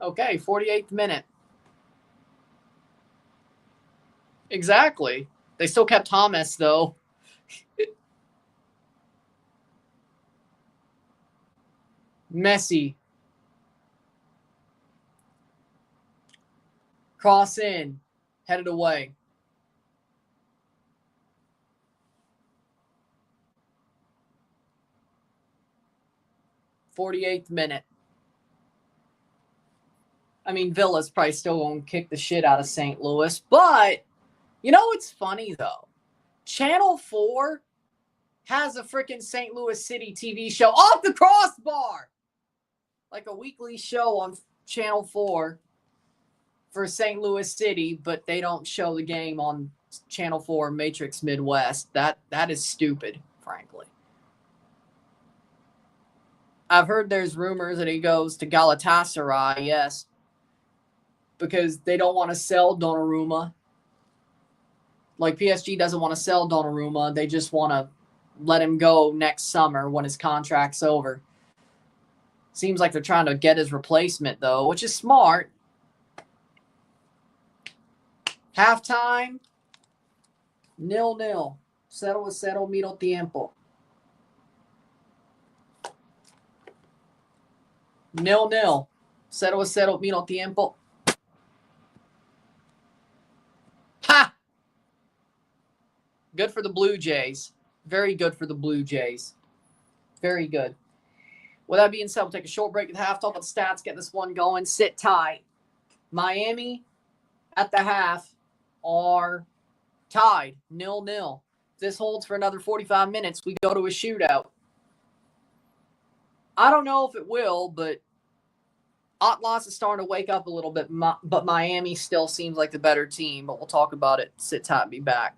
Okay, 48th minute. Exactly. They still kept Thomas, though. Messi. Cross in. Headed away. '48th minute. I mean, Villa's probably still going to kick the shit out of St. Louis. But, you know what's funny, though? Channel 4 has a freaking St. Louis City TV show off the crossbar. Like a weekly show on Channel 4 for St. Louis City, but they don't show the game on Channel 4 Matrix Midwest. That is stupid, frankly. I've heard there's rumors that he goes to Galatasaray, yes, because they don't want to sell Donnarumma. Like PSG doesn't want to sell Donnarumma. They just want to let him go next summer when his contract's over. Seems like they're trying to get his replacement, though, which is smart. Halftime, 0-0. Settle, miro tiempo. 0-0. Settle, miro tiempo. Good for the Blue Jays. Very good for the Blue Jays. Very good. With that being said, we'll take a short break at half, talk about the stats, get this one going, sit tight. Miami at the half are tied 0-0. If this holds for another 45 minutes, we go to a shootout. I don't know if it will, but Atlas is starting to wake up a little bit, but Miami still seems like the better team. But we'll talk about it. Sit tight and be back.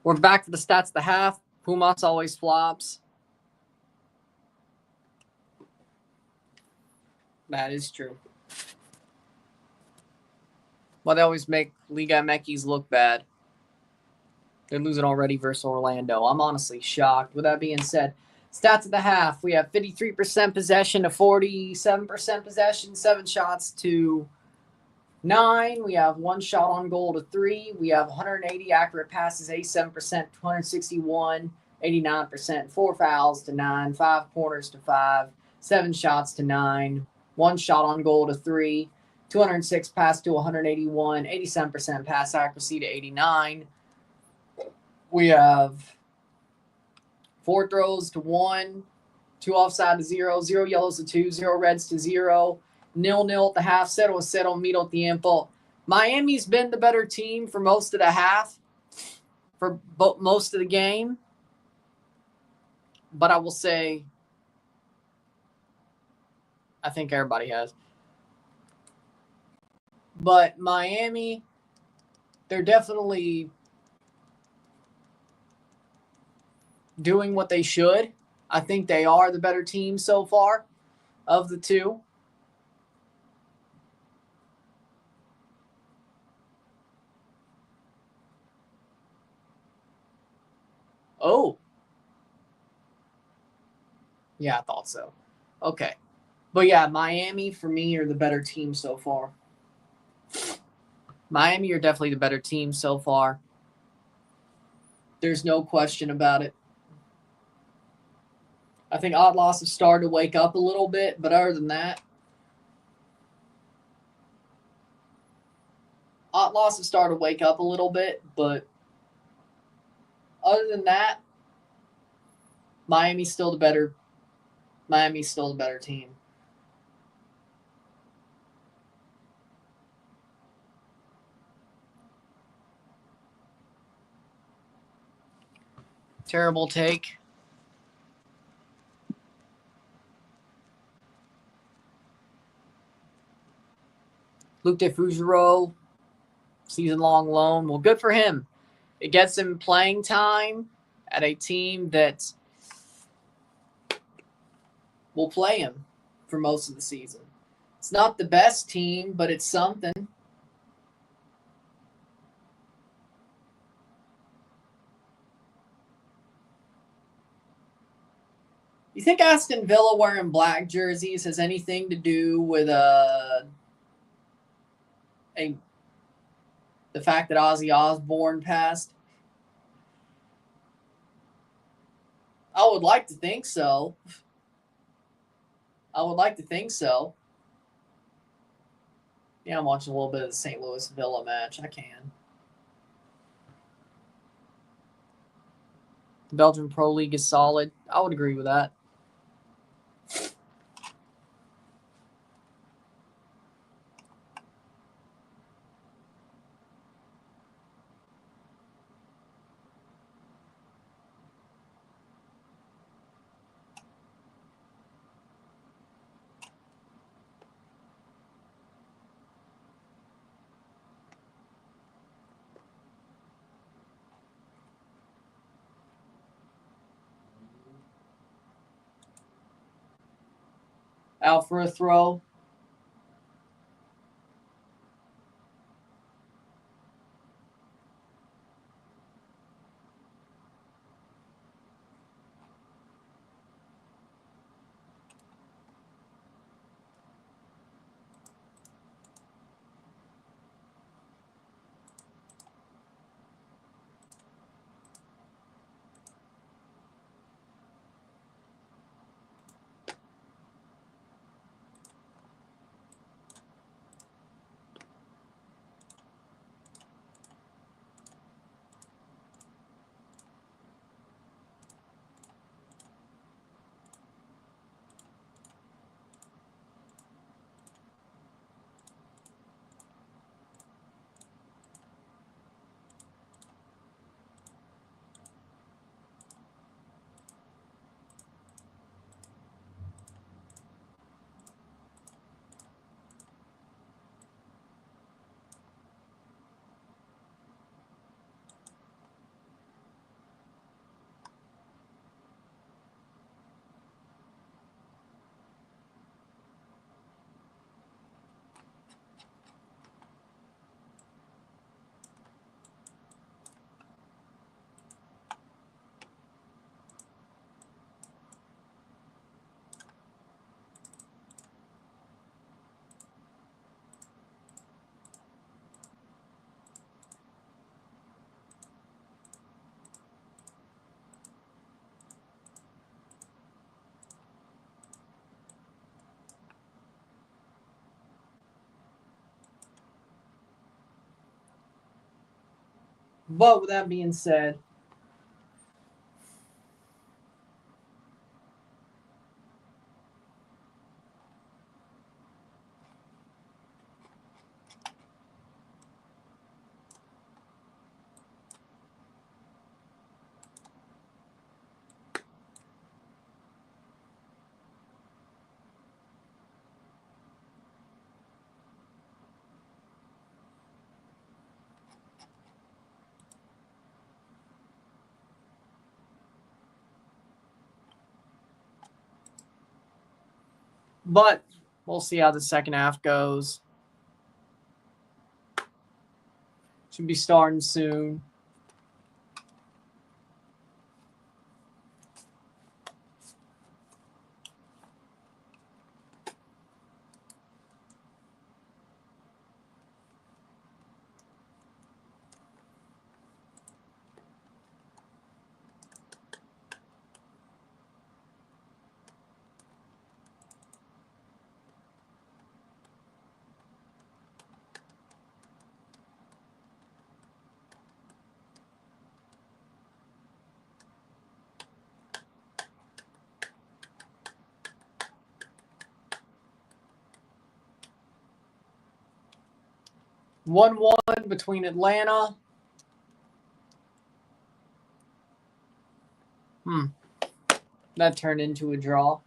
We're back to the stats of the half. Pumas always flops. That is true. Well, they always make Liga MX look bad. They're losing already versus Orlando. I'm honestly shocked. With that being said, stats of the half. We have 53% possession to 47% possession, 7 shots to 9. We have 1 shot on goal to 3. We have 180 accurate passes, 87%, 261, 89%, 4 fouls to 9, 5 corners to 5, 7 shots to 9, 1 shot on goal to 3, 206 pass to 181, 87% pass accuracy to 89. We have 4 throws to 1, 2 offside to 0, 0 yellows to 2, 0 reds to 0, 0-0 at the half, 0-0 mito tiempo. Miami's been the better team for most of the half, for most of the game. But I will say, I think everybody has. But Miami, they're definitely doing what they should. I think they are the better team so far of the two. Oh. Yeah, I thought so. Okay. But yeah, Miami, for me, are the better team so far. Miami are definitely the better team so far. There's no question about it. I think Odd Loss have started to wake up a little bit, but other than that, Odd Loss have started to wake up a little bit, but other than that, Miami's still the better team. Terrible take. Luc de Fougereau, season-long loan. Well, good for him. It gets him playing time at a team that will play him for most of the season. It's not the best team, but it's something. You think Aston Villa wearing black jerseys has anything to do with the fact that Ozzy Osbourne passed? I would like to think so. Yeah, I'm watching a little bit of the St. Louis Villa match. I can. The Belgian Pro League is solid. I would agree with that. Out for a throw. But with that being said, but we'll see how the second half goes. Should be starting soon. (1-1) between Atlanta. That turned into a draw.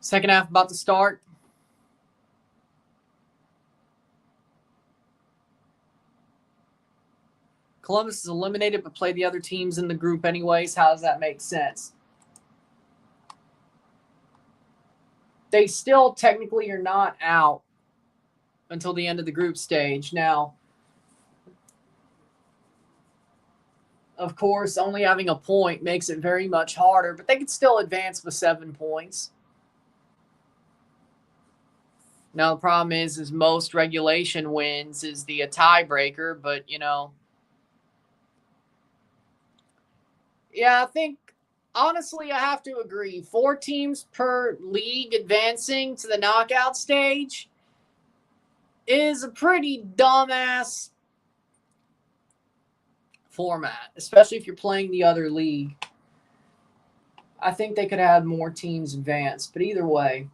Second half about to start. Columbus is eliminated, but play the other teams in the group anyways. How does that make sense? They still technically are not out until the end of the group stage. Now, of course, only having a point makes it very much harder, but they can still advance with 7 points. Now, the problem is most regulation wins is the tiebreaker, but, yeah, I think, honestly, I have to agree. 4 teams per league advancing to the knockout stage is a pretty dumbass format, especially if you're playing the other league. I think they could have more teams advance, but either way.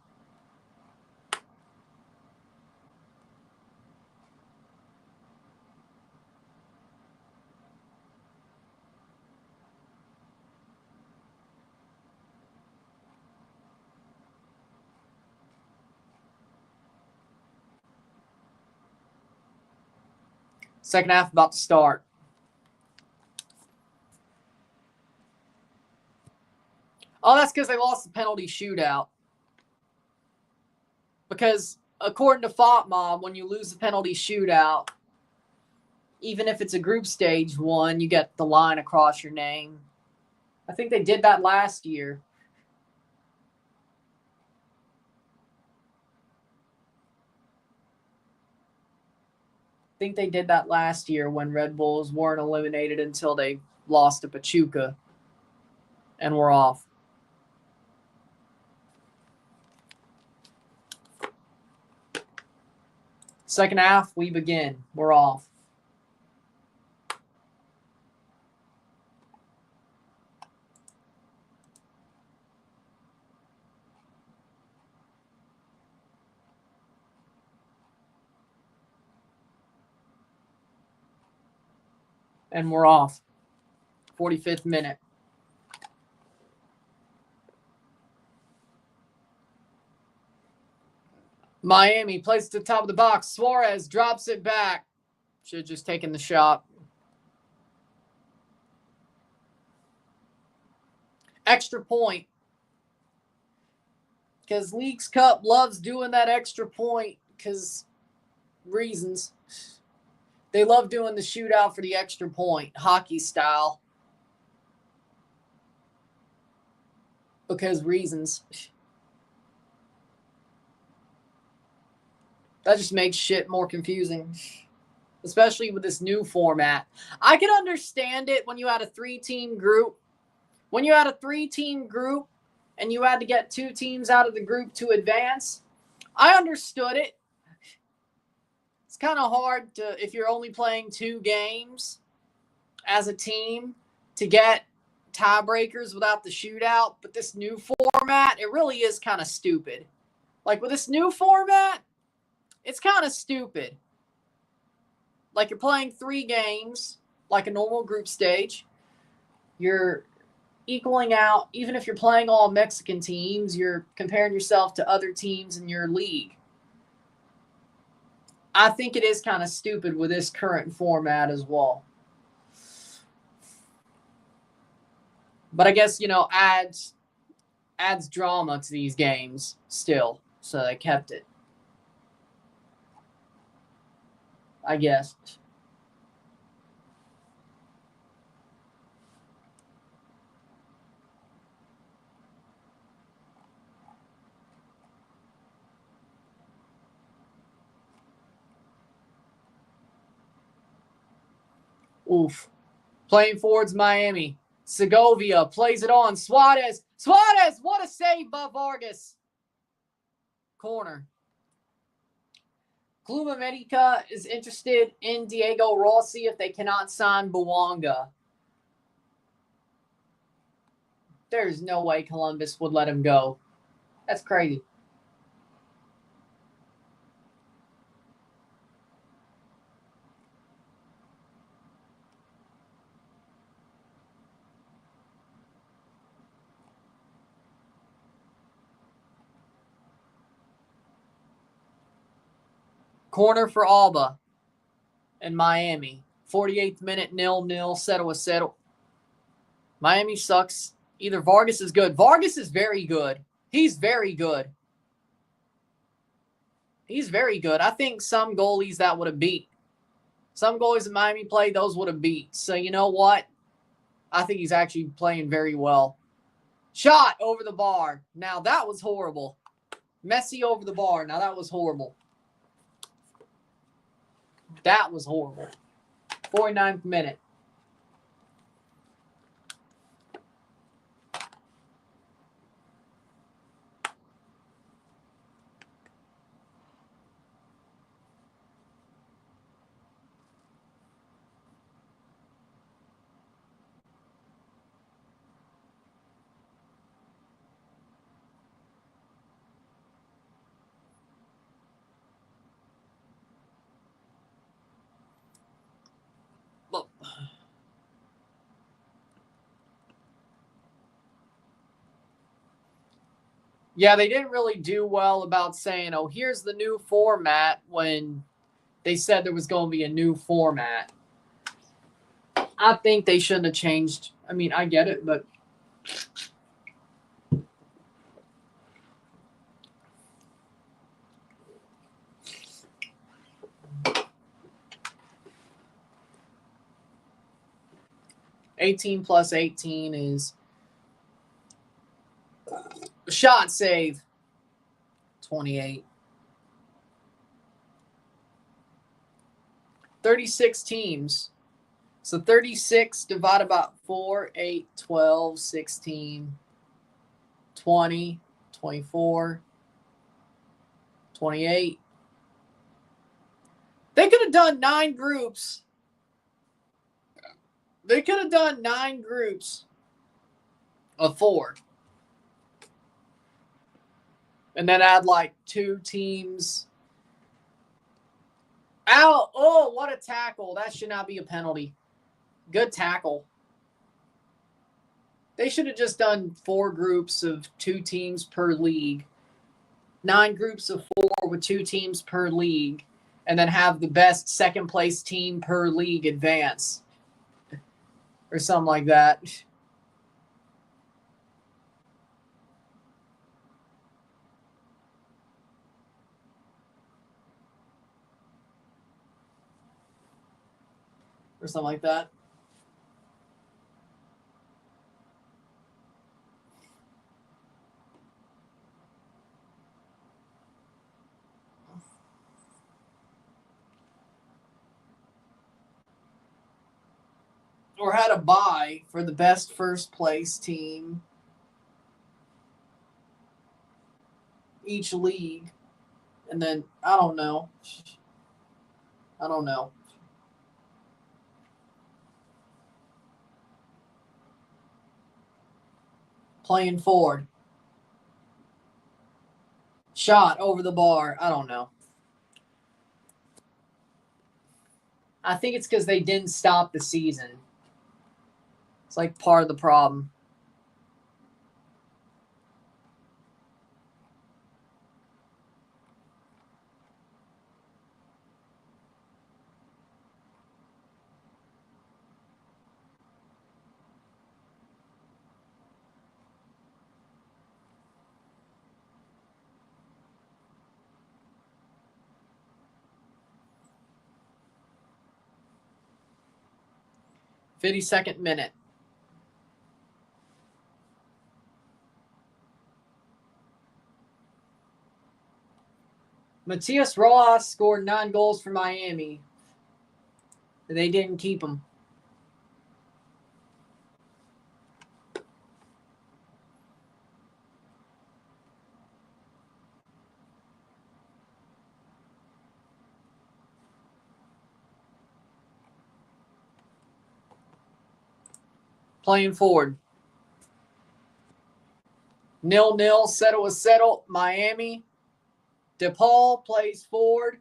Second half about to start. Oh, that's because they lost the penalty shootout. Because according to FOTMob, when you lose the penalty shootout, even if it's a group stage one, you get the line across your name. I think they did that last year. I think they did that last year when Red Bulls weren't eliminated until they lost to Pachuca and were off. Second half, we begin. We're off. And we're off. 45th minute. Miami plays to the top of the box. Suarez drops it back. Should have just taken the shot. Extra point. Because Leagues Cup loves doing that extra point because reasons. They love doing the shootout for the extra point, hockey style. Because reasons. That just makes shit more confusing, especially with this new format. I could understand it when you had a 3-team group. When you had a 3-team group and you had to get 2 teams out of the group to advance, I understood it. It's kind of hard to, if you're only playing 2 games as a team, to get tiebreakers without the shootout. But this new format, it really is kind of stupid. Like with this new format, it's kind of stupid. Like you're playing 3 games, like a normal group stage. You're equaling out, even if you're playing all Mexican teams, you're comparing yourself to other teams in your league. I think it is kind of stupid with this current format as well. But I guess, adds drama to these games still. So they kept it, I guess. Oof. Playing forwards, Miami. Segovia plays it on. Suarez, what a save by Vargas. Corner. Club America is interested in Diego Rossi if they cannot sign Buwanga. There's no way Columbus would let him go. That's crazy. Corner for Alba and Miami. 48th minute, 0-0. Zeroh. Miami sucks. Either Vargas is good. Vargas is very good. He's very good. He's very good. I think some goalies that would have beat. Some goalies that Miami played, those would have beat. So you know what? I think he's actually playing very well. Shot over the bar. Now that was horrible. Messi over the bar. Now that was horrible. That was horrible. 49th minute. Look. Yeah, they didn't really do well about saying, oh, here's the new format when they said there was going to be a new format. I think they shouldn't have changed. I mean, I get it, but +18 is shot save 28. 36 teams. So 36 divided by 4, 8, 12, 16, 20, 24, 28. They could have done 9 groups. They could have done 9 groups of 4. And then add like 2 teams. Ow! Oh, what a tackle. That should not be a penalty. Good tackle. They should have just done 4 groups of 2 teams per league. 9 groups of 4 with 2 teams per league. And then have the best second place team per league advance. Or something like that. Or something like that. or had a bye for the best first place team each league. And then, I don't know. Playing forward. Shot over the bar. I don't know. I think it's because they didn't stop the season. It's like part of the problem. "52nd minute. Matias Rojas scored 9 goals for Miami. They didn't keep him. Playing forward. 0-0. Settle was settled. Miami. DePaul plays forward.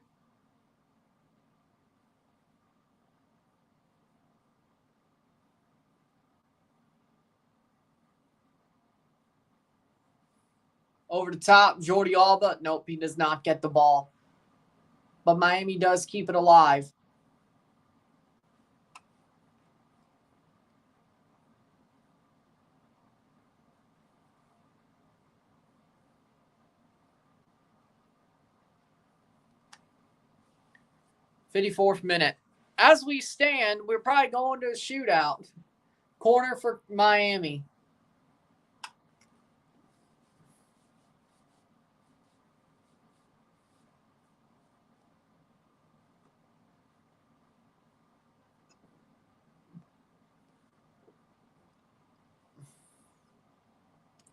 Over the top, Jordi Alba. Nope, he does not get the ball. But Miami does keep it alive. "54th minute. As we stand, we're probably going to a shootout. Corner for Miami.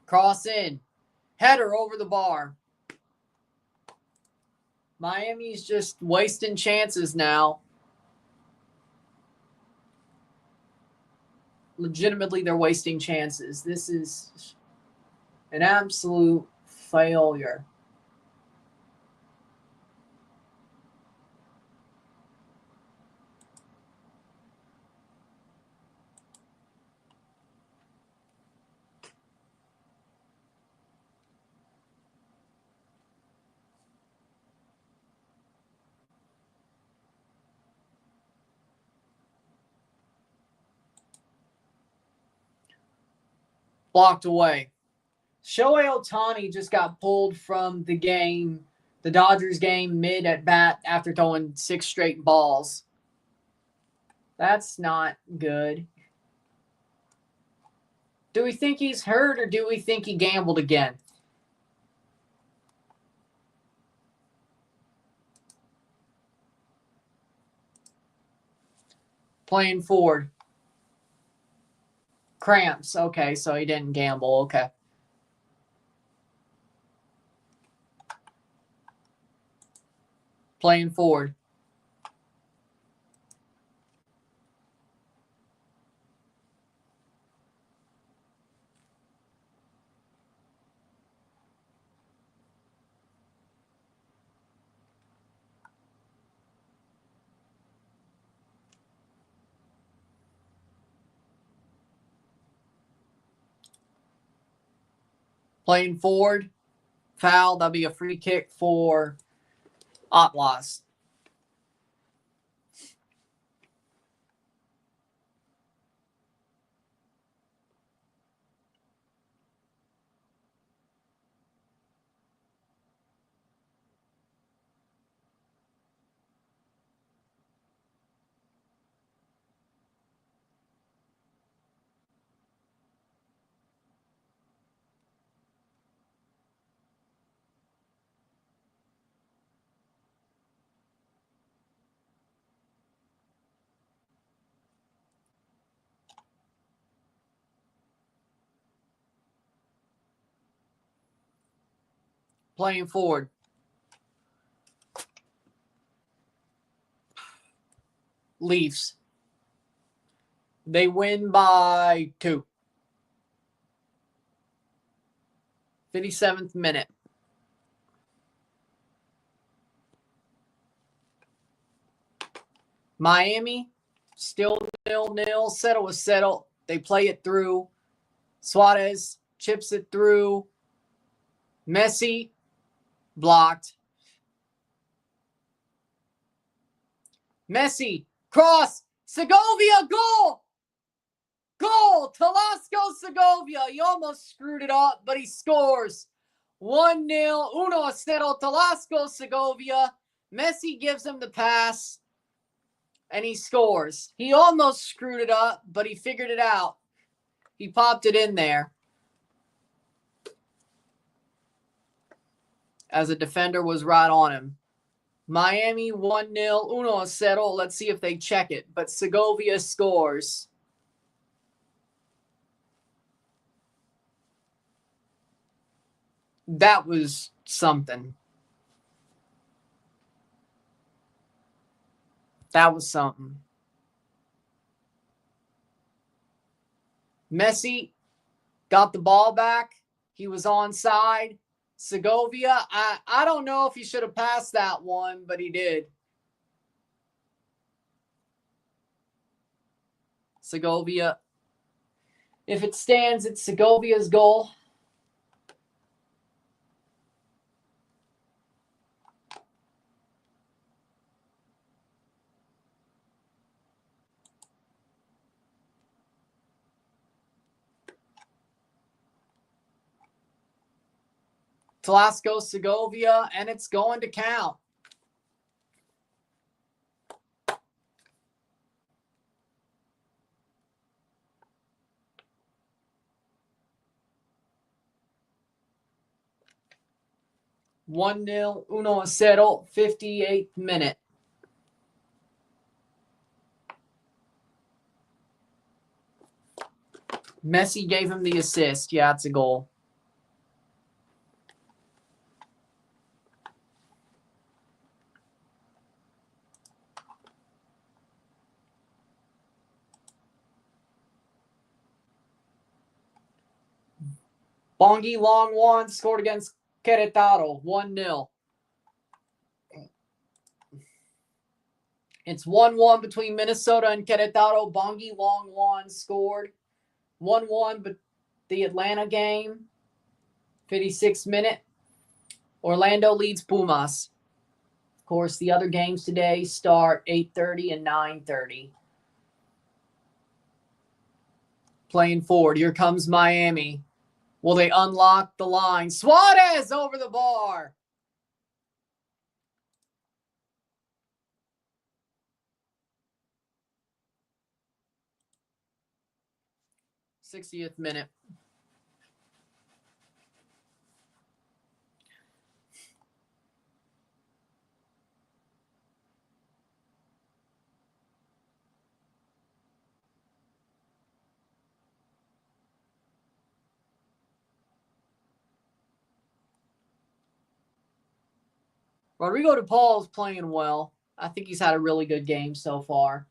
Cross in. Header over the bar. Miami's just wasting chances now. Legitimately, they're wasting chances. This is an absolute failure. Blocked away. Shohei Ohtani just got pulled from the game, the Dodgers game, mid at bat after throwing 6 straight balls. That's not good. Do we think he's hurt or do we think he gambled again? Playing forward. Cramps. Okay, so he didn't gamble. Okay. Playing forward. Playing forward. Foul. That'll be a free kick for Atlas. playing forward. Leafs. They win by 2. 57th minute. Miami, still 0-0. Settle was settled. They play it through. Suarez chips it through. Messi, blocked. Messi, cross. Segovia, goal! Goal! Talasco Segovia. He almost screwed it up, but he scores. 1-0. 1-0 Talasco Segovia. Messi gives him the pass, and he scores. He almost screwed it up, but he figured it out. He popped it in there as a defender was right on him. Miami 1-0. 1-0. Let's see if they check it. But Segovia scores. That was something. That was something. Messi got the ball back. He was onside. Segovia, I don't know if he should have passed that one, but he did. Segovia. If it stands, it's Segovia's goal. Talasco Segovia, and it's going to count. One nil, 1-0, 58th minute. Messi gave him the assist. Yeah, it's a goal. Bongi long one scored against Querétaro, 1-0. It's 1-1 between Minnesota and Querétaro. Bongi long one scored. 1-1, but the Atlanta game, 56th minute. Orlando leads Pumas. Of course, the other games today start 8:30 and 9:30. Playing forward. Here comes Miami. Will they unlock the line? Suarez over the bar. '60th minute. Rodrigo de Paul is playing well. I think he's had a really good game so far.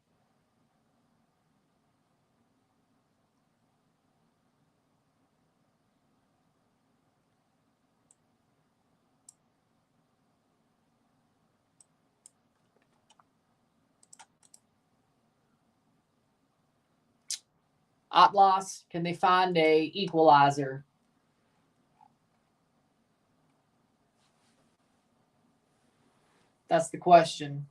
Atlas, can they find a equalizer? That's the question.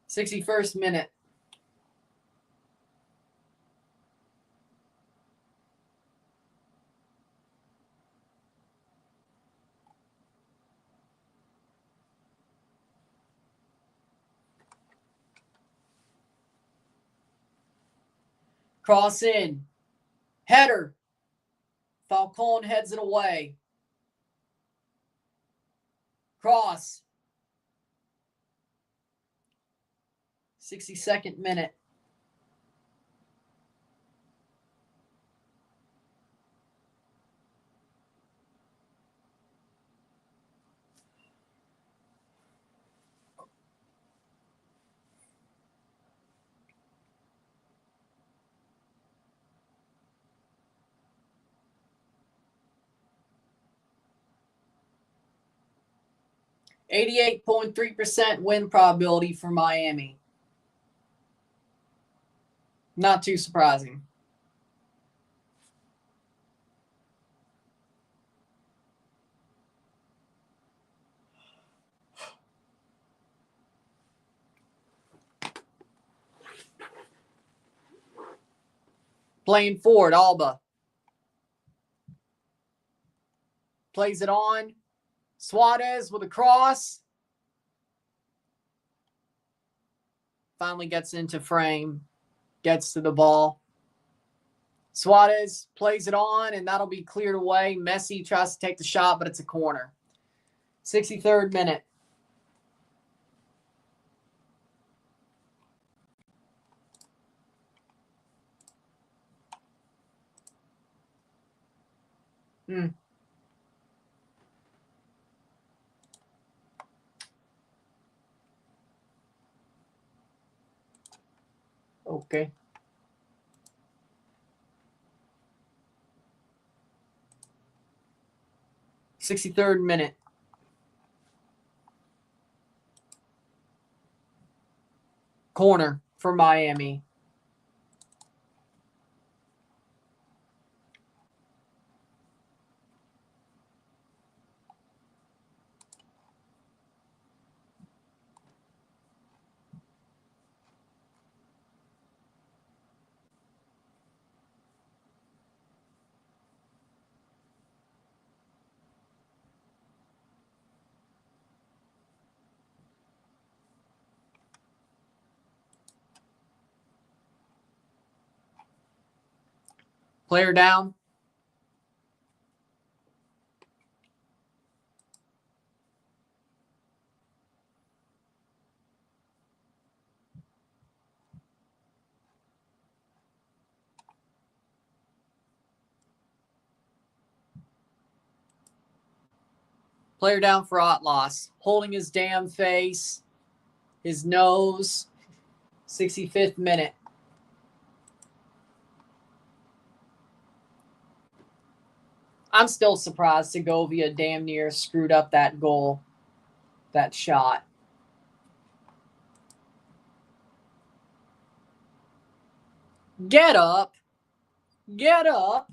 '61st minute. Cross in. Header. Falcon heads it away. Cross. 62nd minute. %88.3% win probability for Miami. Not too surprising. Playing forward, Alba. Plays it on. Suarez with a cross. Finally gets into frame. Gets to the ball. Suarez plays it on, and that'll be cleared away. Messi tries to take the shot, but it's a corner. 63rd minute. Okay. .63rd minute. Corner for Miami. Player down. Player down for Atlas. Holding his damn face. His nose. 65th minute. I'm still surprised Segovia damn near screwed up that goal. That shot. Get up. Get up.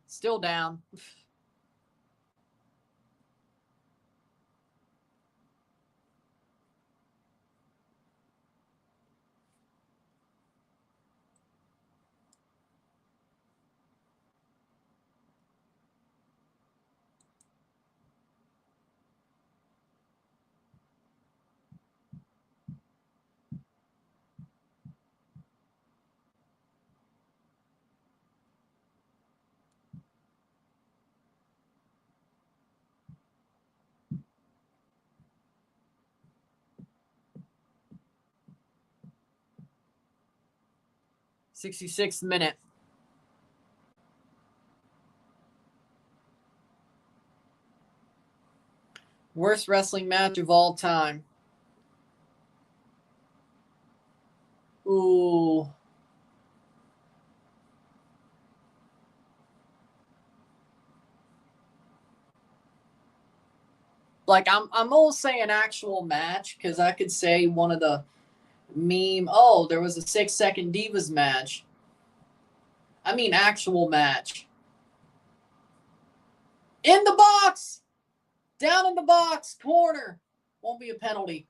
Still down. .66th minute. Worst wrestling match of all time. Ooh. Like, I'm all saying actual match because I could say one of the meme. Oh, there was a 6-second Divas match. I mean actual match. In the box! Down in the box. Corner. Won't be a penalty.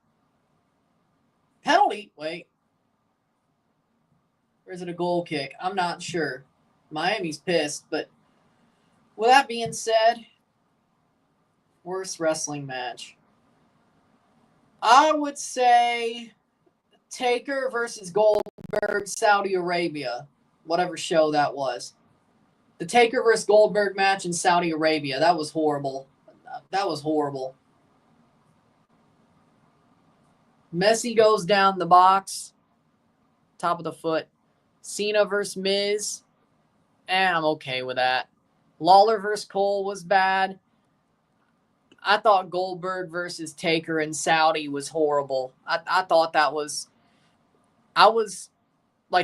Penalty? Wait. Or is it a goal kick? I'm not sure. Miami's pissed, but with that being said, worst wrestling match. I would say Taker versus Goldberg, Saudi Arabia. Whatever show that was. The Taker versus Goldberg match in Saudi Arabia. That was horrible. That was horrible. Messi goes down the box. Top of the foot. Cena versus Miz. I'm okay with that. Lawler versus Cole was bad. I thought Goldberg versus Taker in Saudi was horrible. I thought that was...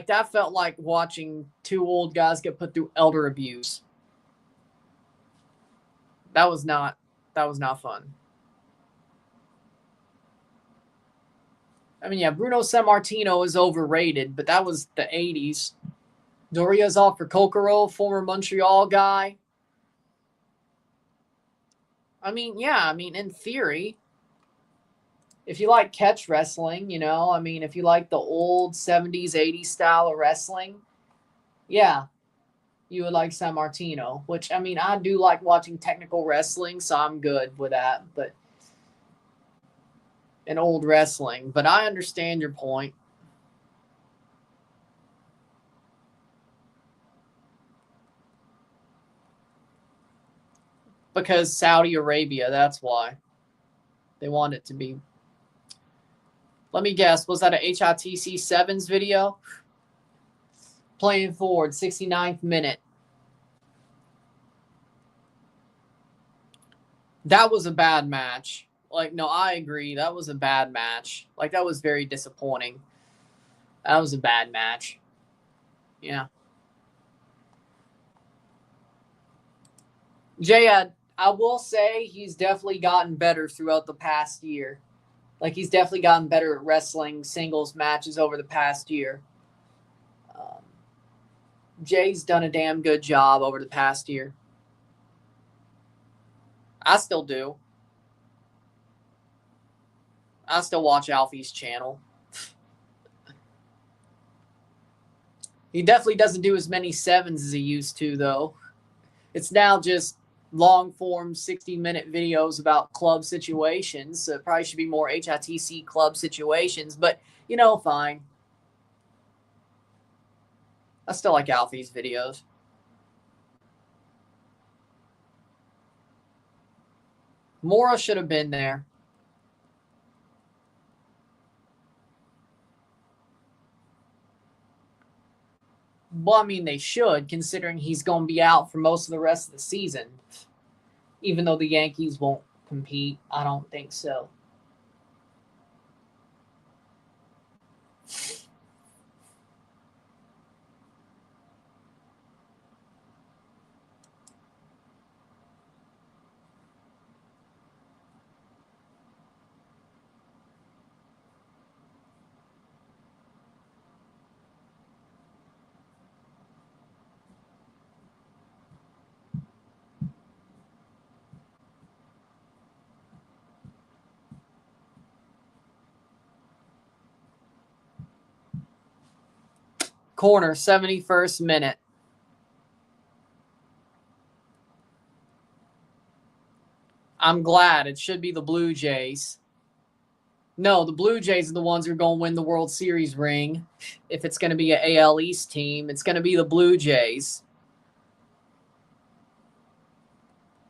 that felt like watching two old guys get put through elder abuse. That was not fun. I mean, yeah, Bruno Sammartino is overrated, but that was the 80s. Doriazov for Kokoro, former Montreal guy. I mean, yeah, in theory, if you like catch wrestling, if you like the old 70s, 80s style of wrestling, yeah, you would like Sammartino, which, I do like watching technical wrestling, so I'm good with that, but an old wrestling. But I understand your point. Because Saudi Arabia, that's why. They want it to be. Let me guess, was that a HITC 7s video? Playing forward, 69th minute. That was a bad match. No, I agree. That was a bad match. That was very disappointing. That was a bad match. Yeah. Jay, I will say he's definitely gotten better throughout the past year. He's definitely gotten better at wrestling singles matches over the past year. Jay's done a damn good job over the past year. I still do. I still watch Alfie's channel. He definitely doesn't do as many 7s as he used to, though. It's now just long-form 60-minute videos about club situations. So it probably should be more HITC club situations, but, fine. I still like Alfie's videos. Mora should have been there. Well, they should, considering he's going to be out for most of the rest of the season. Even though the Yankees won't compete, I don't think so. Corner, 71st minute. I'm glad. It should be the Blue Jays. No, the Blue Jays are the ones who are going to win the World Series ring. If it's going to be an AL East team, it's going to be the Blue Jays.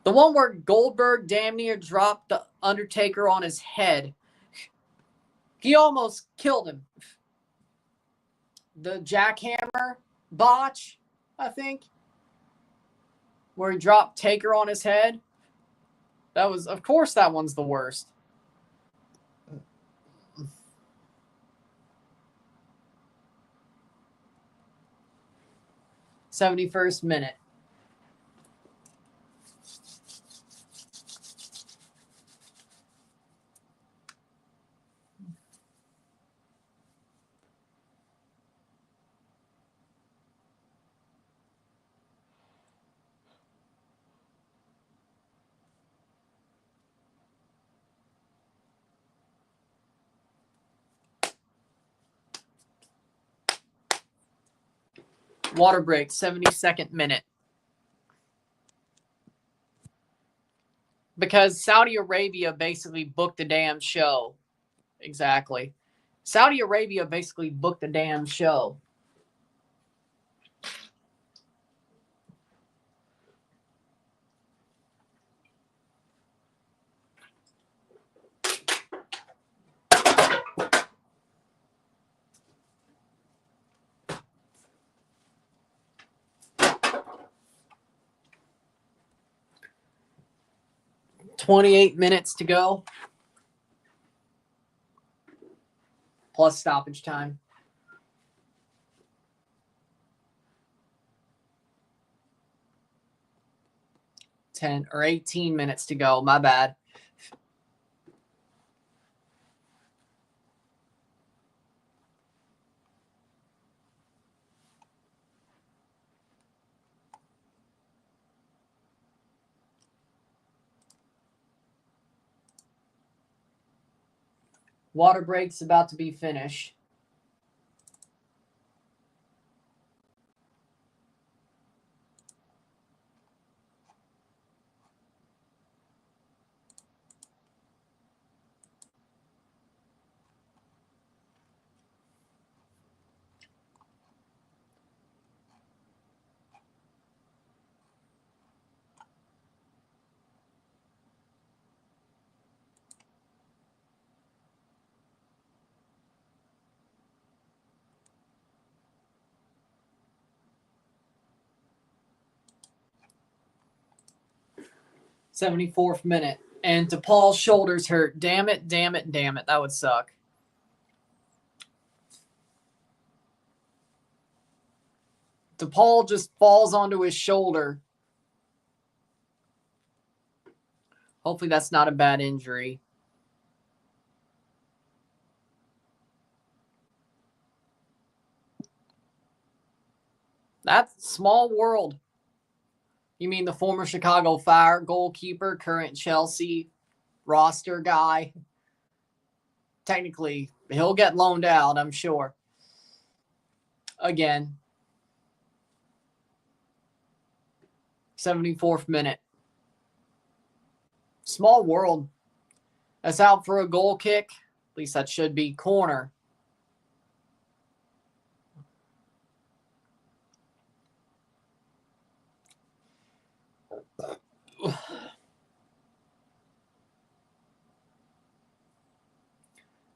The one where Goldberg damn near dropped the Undertaker on his head. He almost killed him. The jackhammer botch, I think, where he dropped Taker on his head. That was, of course, that one's the worst. '71st minute. Water break, 72nd minute. Because Saudi Arabia basically booked the damn show. Exactly. Saudi Arabia basically booked the damn show. $28 minutes to go. Plus stoppage time. 10 or 18 minutes to go. My bad. Water break's about to be finished. $74th minute. And DePaul's shoulders hurt. Damn it, damn it, damn it. That would suck. DePaul just falls onto his shoulder. Hopefully that's not a bad injury. That's small world. You mean the former Chicago Fire goalkeeper, current Chelsea roster guy? Technically, he'll get loaned out, I'm sure. Again. 74th minute. Small world. That's out for a goal kick. At least that should be corner.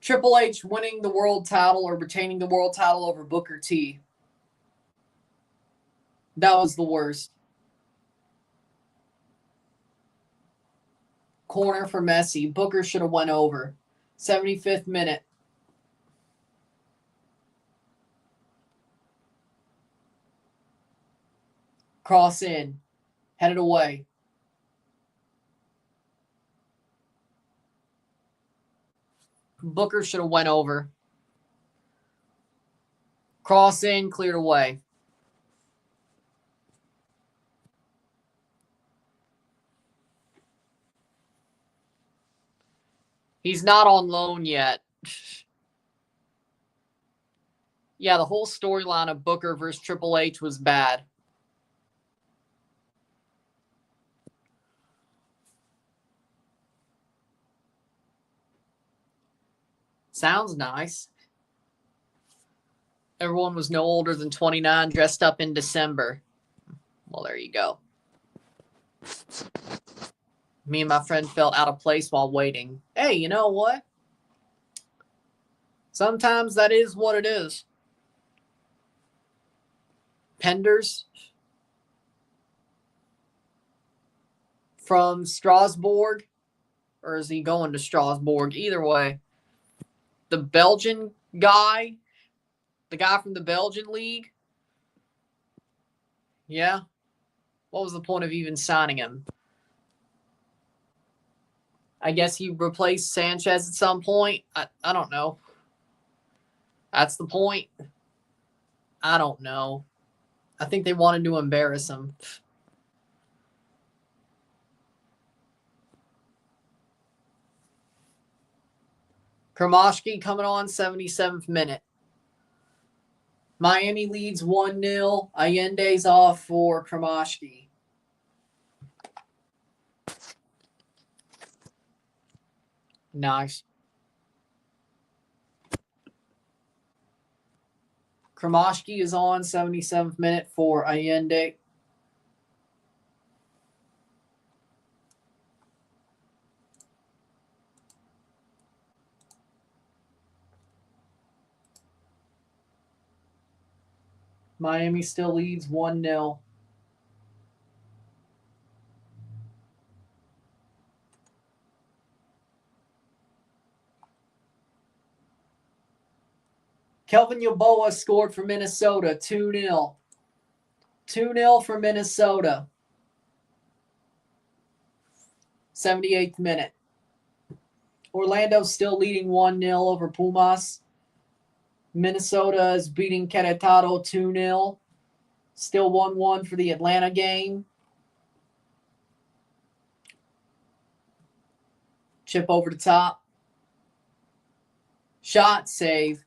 Triple H winning the world title or retaining the world title over Booker T. That was the worst. Corner for Messi. Booker should have went over. 75th minute. Cross in. Headed away. Booker should have went over. Cross in, cleared away. He's not on loan yet. Yeah, the whole storyline of Booker versus Triple H was bad. Sounds nice. Everyone was no older than 29, dressed up in December. Well, there you go. Me and my friend felt out of place while waiting. Hey, you know what? Sometimes that is what it is. Penders from Strasbourg, or is he going to Strasbourg? Either way. The Belgian guy, the guy from the Belgian league. Yeah. What was the point of even signing him? I guess he replaced Sanchez at some point. I don't know. That's the point. I don't know. I think they wanted to embarrass him. Kromashki coming on 77th minute. Miami leads 1-0. Allende's off for Kromashki. Nice. Kromashki is on 77th minute for Allende. Miami still leads 1-0. Kelvin Yeboah scored for Minnesota, 2-0. 2-0 for Minnesota. 78th minute. Orlando still leading 1-0 over Pumas. Minnesota is beating Querétaro 2-0. Still 1-1 for the Atlanta game. Chip over the top. Shot, save.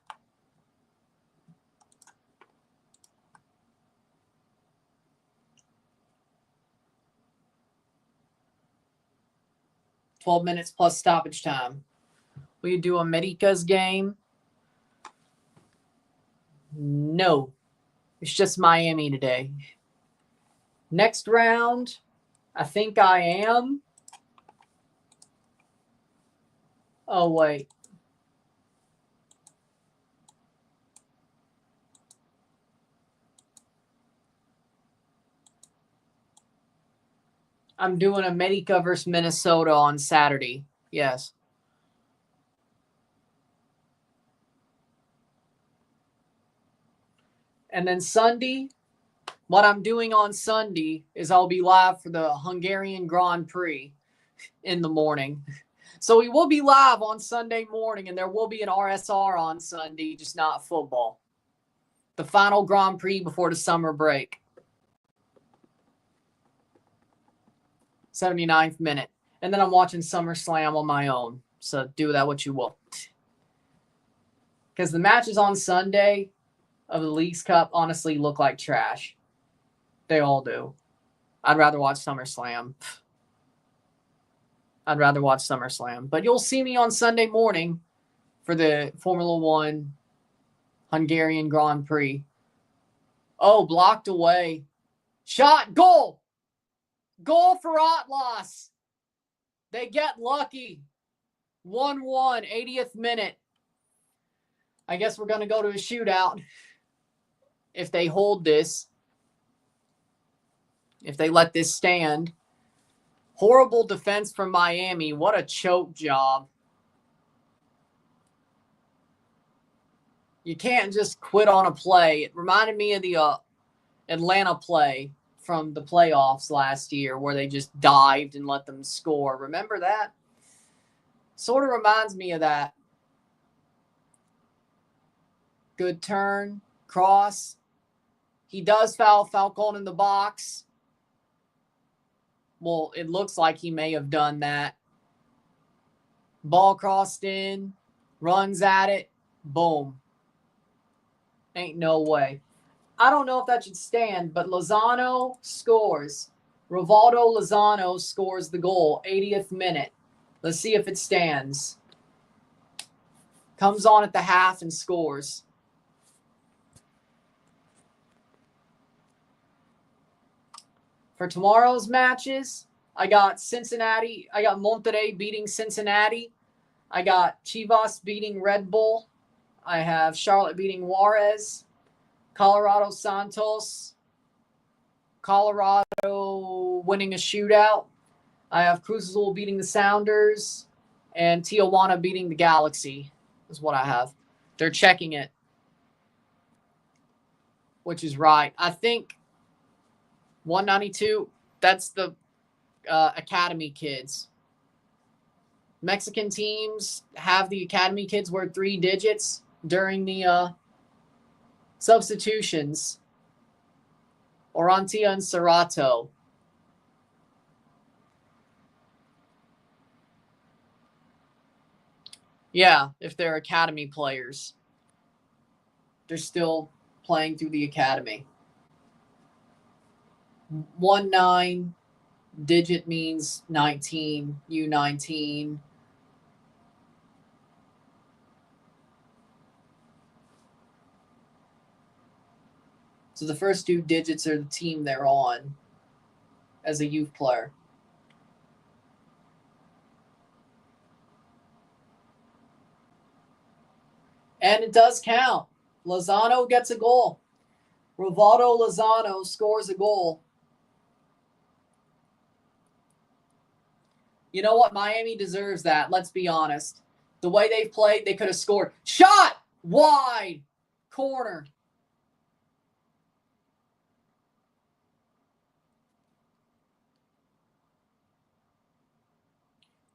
$12 minutes plus stoppage time. Will you do America's game? No. It's just Miami today. Next round, I think I am. Oh, wait. I'm doing America versus Minnesota on Saturday. Yes. And then Sunday, what I'm doing on Sunday is I'll be live for the Hungarian Grand Prix in the morning. So we will be live on Sunday morning, and there will be an RSR on Sunday, just not football. The final Grand Prix before the summer break. 79th minute. And then I'm watching SummerSlam on my own. So do that what you will. Because the matches on Sunday of the Leagues Cup honestly look like trash. They all do. I'd rather watch SummerSlam. But you'll see me on Sunday morning for the Formula One Hungarian Grand Prix. Oh, blocked away. Shot, goal! Goal for Atlas. They get lucky. 1-1, 80th minute. I guess we're going to go to a shootout if they hold this. If they let this stand. Horrible defense from Miami. What a choke job. You can't just quit on a play. It reminded me of the Atlanta play from the playoffs last year where they just dived and let them score. Remember that? Sort of reminds me of that. Good turn. Cross. He does foul Falcon in the box. Well, it looks like he may have done that. Ball crossed in. Runs at it. Boom. Ain't no way. I don't know if that should stand, but Lozano scores. Rivaldo Lozano scores the goal, 80th minute. Let's see if it stands. Comes on at the half and scores. For tomorrow's matches, I got Monterrey beating Cincinnati. I got Chivas beating Red Bull. I have Charlotte beating Juarez. Colorado Santos. Colorado winning a shootout. I have Cruz Azul beating the Sounders. And Tijuana beating the Galaxy is what I have. They're checking it. Which is right. I think 192, that's the academy kids. Mexican teams have the academy kids wear 3 digits during the substitutions. Orantia and Cerrato. Yeah, if they're academy players. They're still playing through the academy. 19 digit means 19, U19. So the first 2 digits are the team they're on as a youth player. And it does count. Lozano gets a goal. Rivaldo Lozano scores a goal. You know what? Miami deserves that. Let's be honest. The way they've played, they could have scored. Shot! Wide! Corner.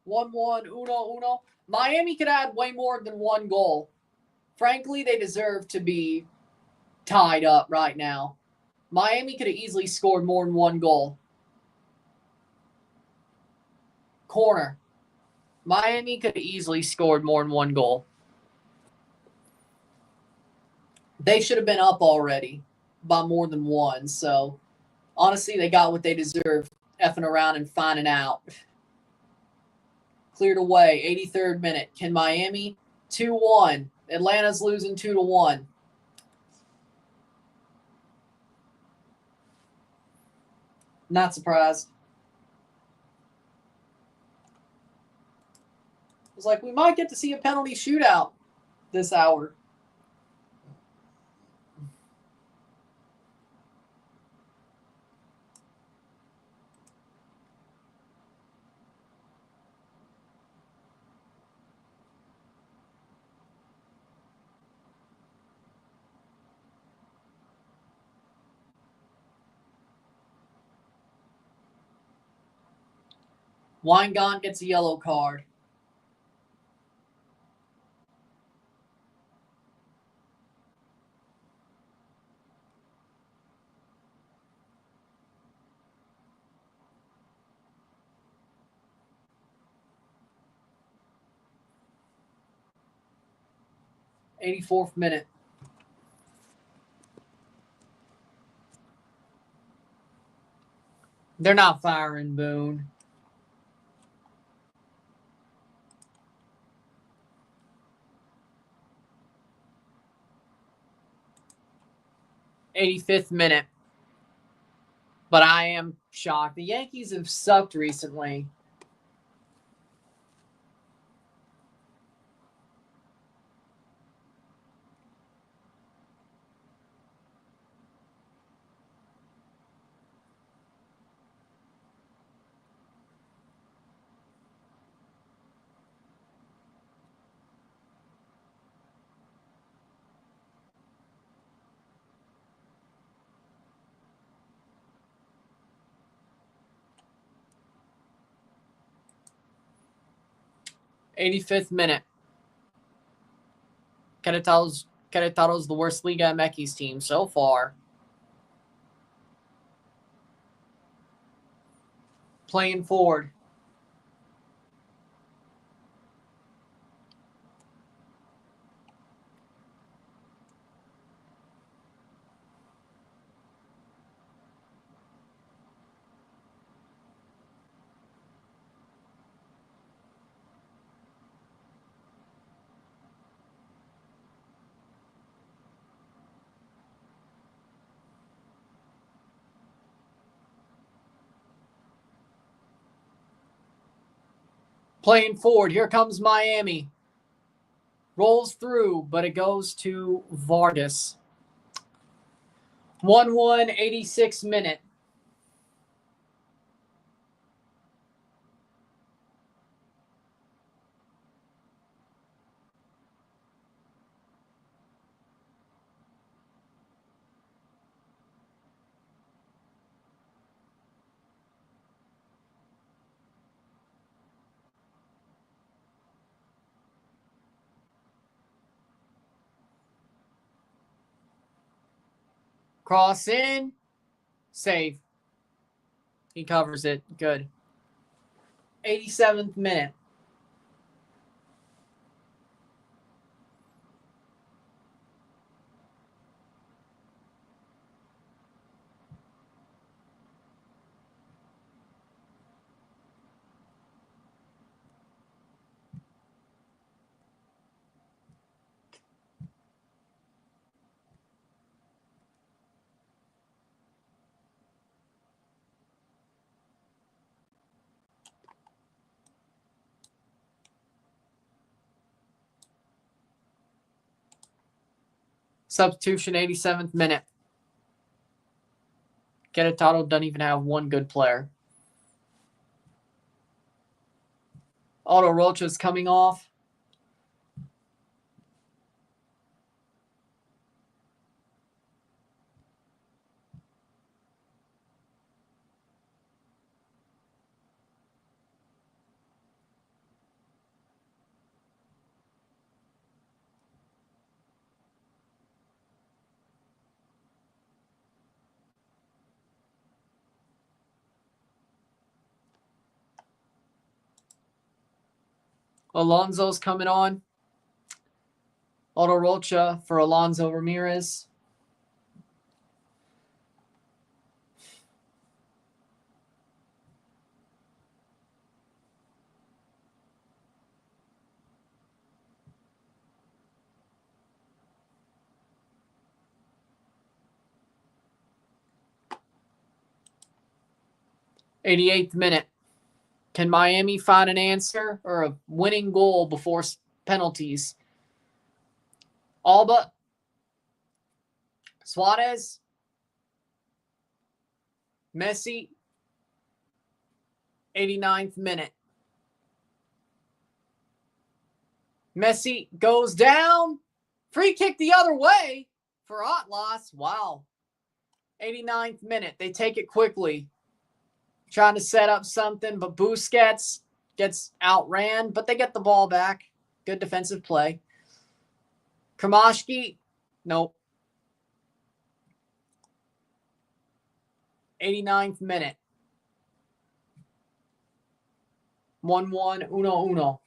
One, uno. Miami could add way more than 1 goal. Frankly, they deserve to be tied up right now. Miami could have easily scored more than 1 goal. Corner. Miami could have easily scored more than 1 goal. They should have been up already by more than 1. So, honestly, they got what they deserve, effing around and finding out. Cleared away, 83rd minute. Can Miami? 2-1. Atlanta's losing 2-1. Not surprised. It was like, we might get to see a penalty shootout this hour. Weingart gets a yellow card. '84th minute. They're not firing Boone. '85th minute. But I am shocked. The Yankees have sucked recently. '85th minute. Querétaro's the worst Liga MX team so far. Playing forward. Playing forward. Here comes Miami. Rolls through, but it goes to Vargas. 1-1, 86th minute. Cross in. Save. He covers it. Good. 87th minute. Substitution, 87th minute. Carlitoes doesn't even have one good player. Auto Rocha's coming off. Alonso's coming on. Auto Rocha for Alonso Ramirez. '88th minute. Can Miami find an answer or a winning goal before penalties? Alba. Suarez. Messi. 89th minute. Messi goes down. Free kick the other way for Atlas. Wow. 89th minute. They take it quickly. Trying to set up something, but Busquets gets outran, but they get the ball back. Good defensive play. Kamashki, nope. 89th minute. 1-1, 1-1.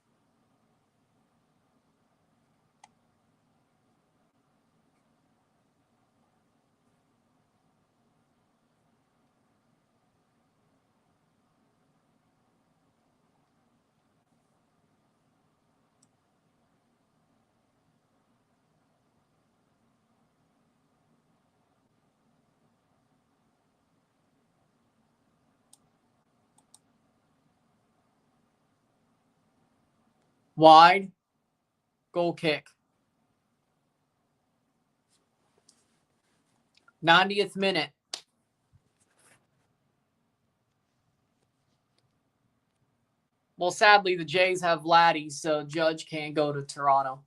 Wide. Goal kick. 90th minute. Well, sadly, the Jays have Vladdy, so Judge can't go to Toronto.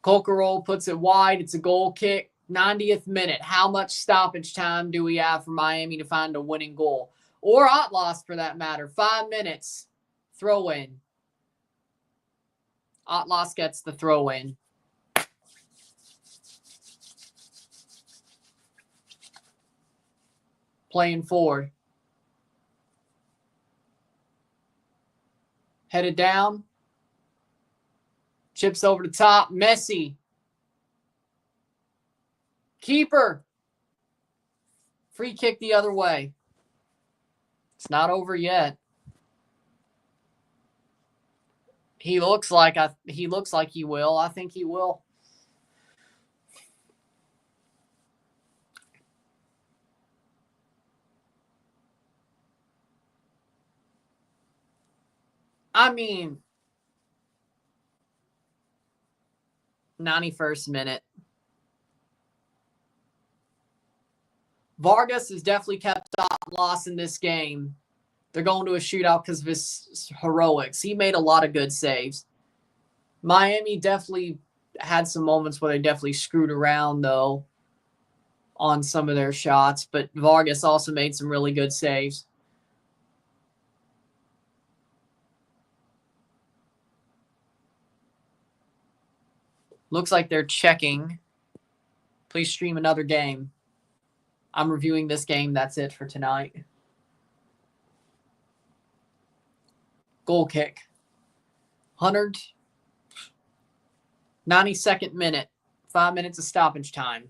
Kokorol puts it wide. It's a goal kick. 90th minute. How much stoppage time do we have for Miami to find a winning goal? Or Atlas, for that matter. 5 minutes. Throw in. Atlas gets the throw in. Playing forward. Headed down. Chips over the top. Messi. Keeper. Free kick the other way. It's not over yet. He looks like he will. I think he will. I mean, 91st minute. Vargas has definitely kept Atlas in this game. They're going to a shootout because of his heroics. He made a lot of good saves. Miami definitely had some moments where they definitely screwed around, though, on some of their shots. But Vargas also made some really good saves. Looks like they're checking. Please stream another game. I'm reviewing this game. That's it for tonight. Goal kick. 92nd minute. 5 minutes of stoppage time.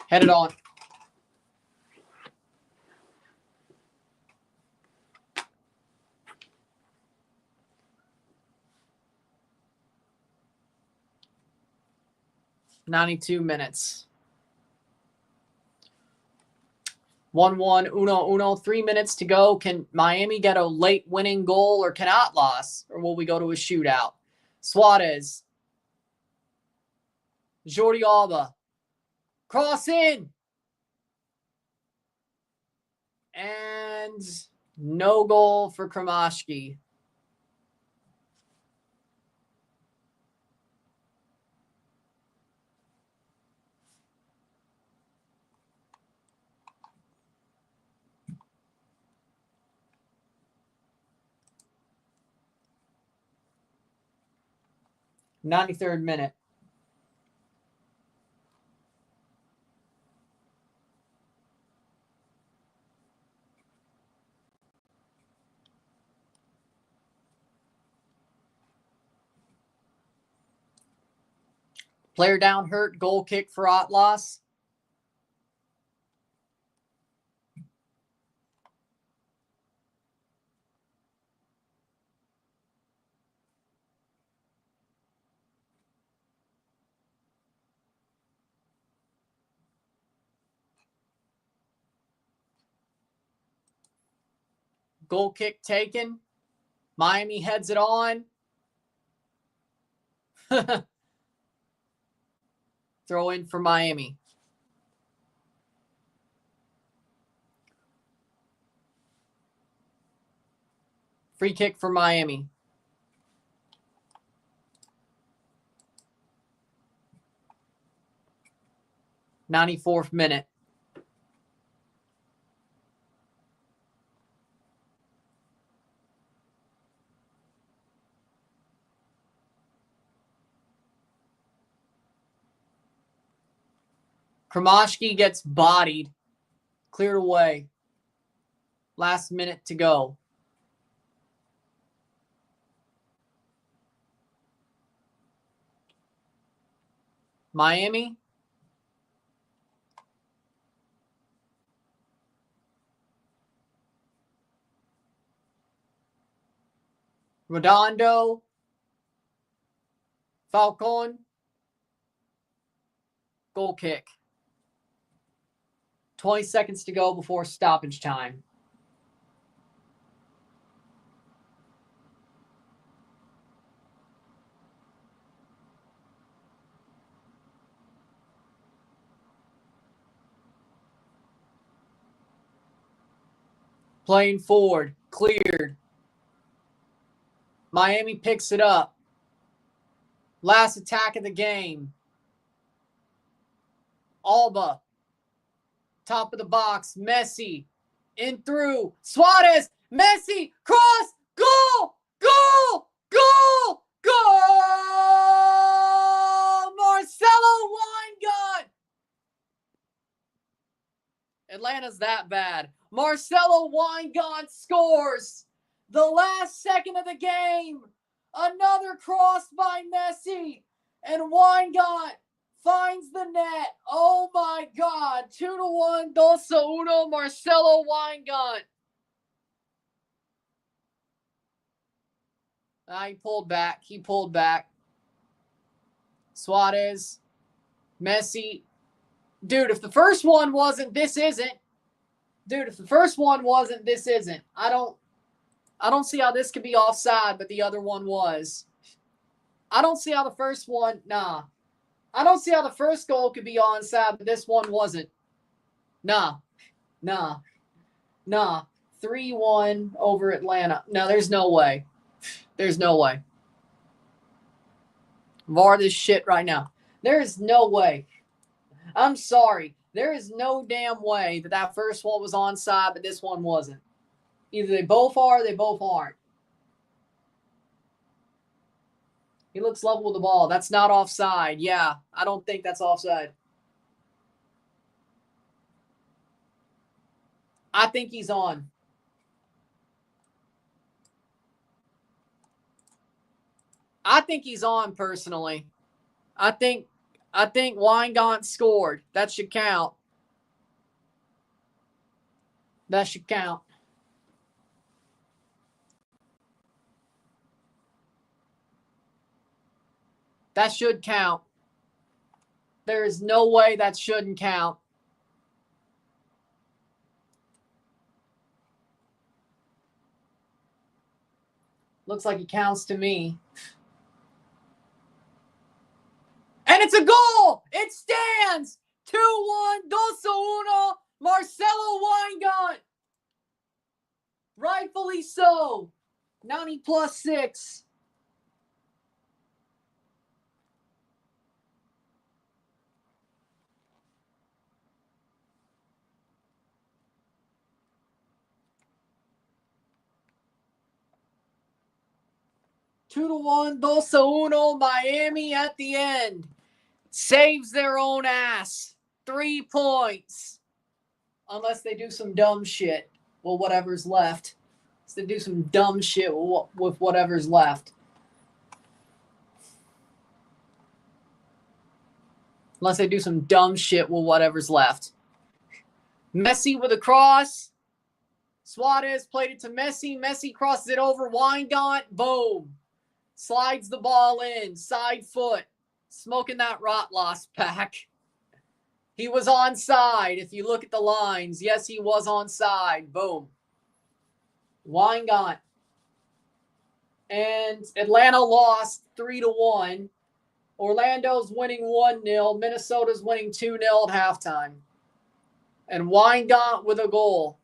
Headed on. 92 minutes. 1-1, uno, 3 minutes to go. Can Miami get a late winning goal or can Atlas? Or will we go to a shootout? Suarez. Jordi Alba. Cross in. And no goal for Kromashki. '93rd minute. Player down hurt, goal kick for Atlas. Goal kick taken. Miami heads it on. Throw in for Miami. Free kick for Miami. '94th minute. Kromashki gets bodied. Cleared away. Last minute to go. Miami. Redondo. Falcon. Goal kick. 20 seconds to go before stoppage time. Playing forward. Cleared. Miami picks it up. Last attack of the game. Alba. Top of the box. Messi. In through. Suarez. Messi. Cross. Goal. Goal. Goal. Goal. Marcelo Weingut. Atlanta's that bad. Marcelo Weingut scores. The last second of the game. Another cross by Messi. And Weingut finds the net. Oh my God. 2-1. 2-1. Marcelo Weingut. He pulled back. He pulled back. Suarez. Messi. Dude, if the first one wasn't, this isn't. Dude, if the first one wasn't, this isn't. I don't see how this could be offside, but the other one was. I don't see how the first one, nah. I don't see how the first goal could be onside, but this one wasn't. Nah. 3-1 over Atlanta. No, there's no way. There's no way. VAR this shit right now. There is no way. I'm sorry. There is no damn way that first one was onside, but this one wasn't. Either they both are or they both aren't. He looks level with the ball. That's not offside. Yeah, I don't think that's offside. I think he's on. I think he's on personally. I think Weingut scored. That should count. That should count. That should count. There is no way that shouldn't count. Looks like it counts to me. And it's a goal! It stands! 2-1, 2-1, Marcelo Weingart. Rightfully so. 90 plus 6. Two to 1, 2-1, Miami at the end. Saves their own ass. 3 points. Unless they do some dumb shit. Well, whatever's left. Unless they do some dumb shit with whatever's left. Unless they do some dumb shit with whatever's left. Messi with a cross. Suarez played it to Messi. Messi crosses it over. Weingart. Boom. Slides the ball in. Side foot. Smoking that rot loss pack. He was onside. If you look at the lines, yes, he was onside. Boom. Weingart. And Atlanta lost 3-1. Orlando's winning 1-0. Minnesota's winning 2-0 at halftime. And Weingart with a goal.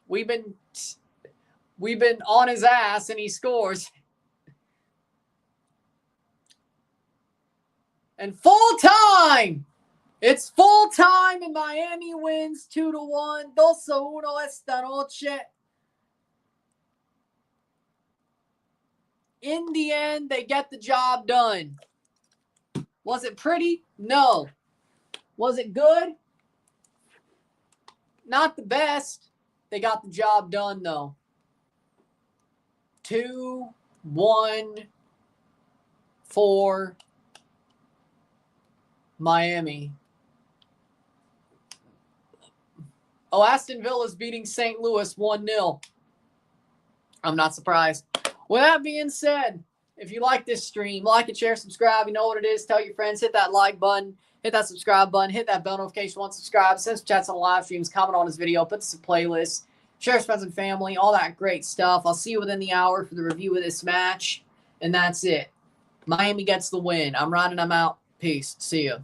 We've been on his ass, and he scores. And full time. It's full time, and Miami wins 2-1. 2-1 esta noche. In the end, they get the job done. Was it pretty? No. Was it good? Not the best. They got the job done, though. 2-1 for Miami. Oh, Aston Villa's beating St. Louis 1-0. I'm not surprised. With that being said, if you like this stream, like it, share, subscribe. You know what it is. Tell your friends. Hit that like button. Hit that subscribe button. Hit that bell notification once subscribed. Send some chats on the live streams. Comment on this video. Put this in playlists. Share with friends and family. All that great stuff. I'll see you within the hour for the review of this match. And that's it. Miami gets the win. I'm riding them out. Peace. See ya.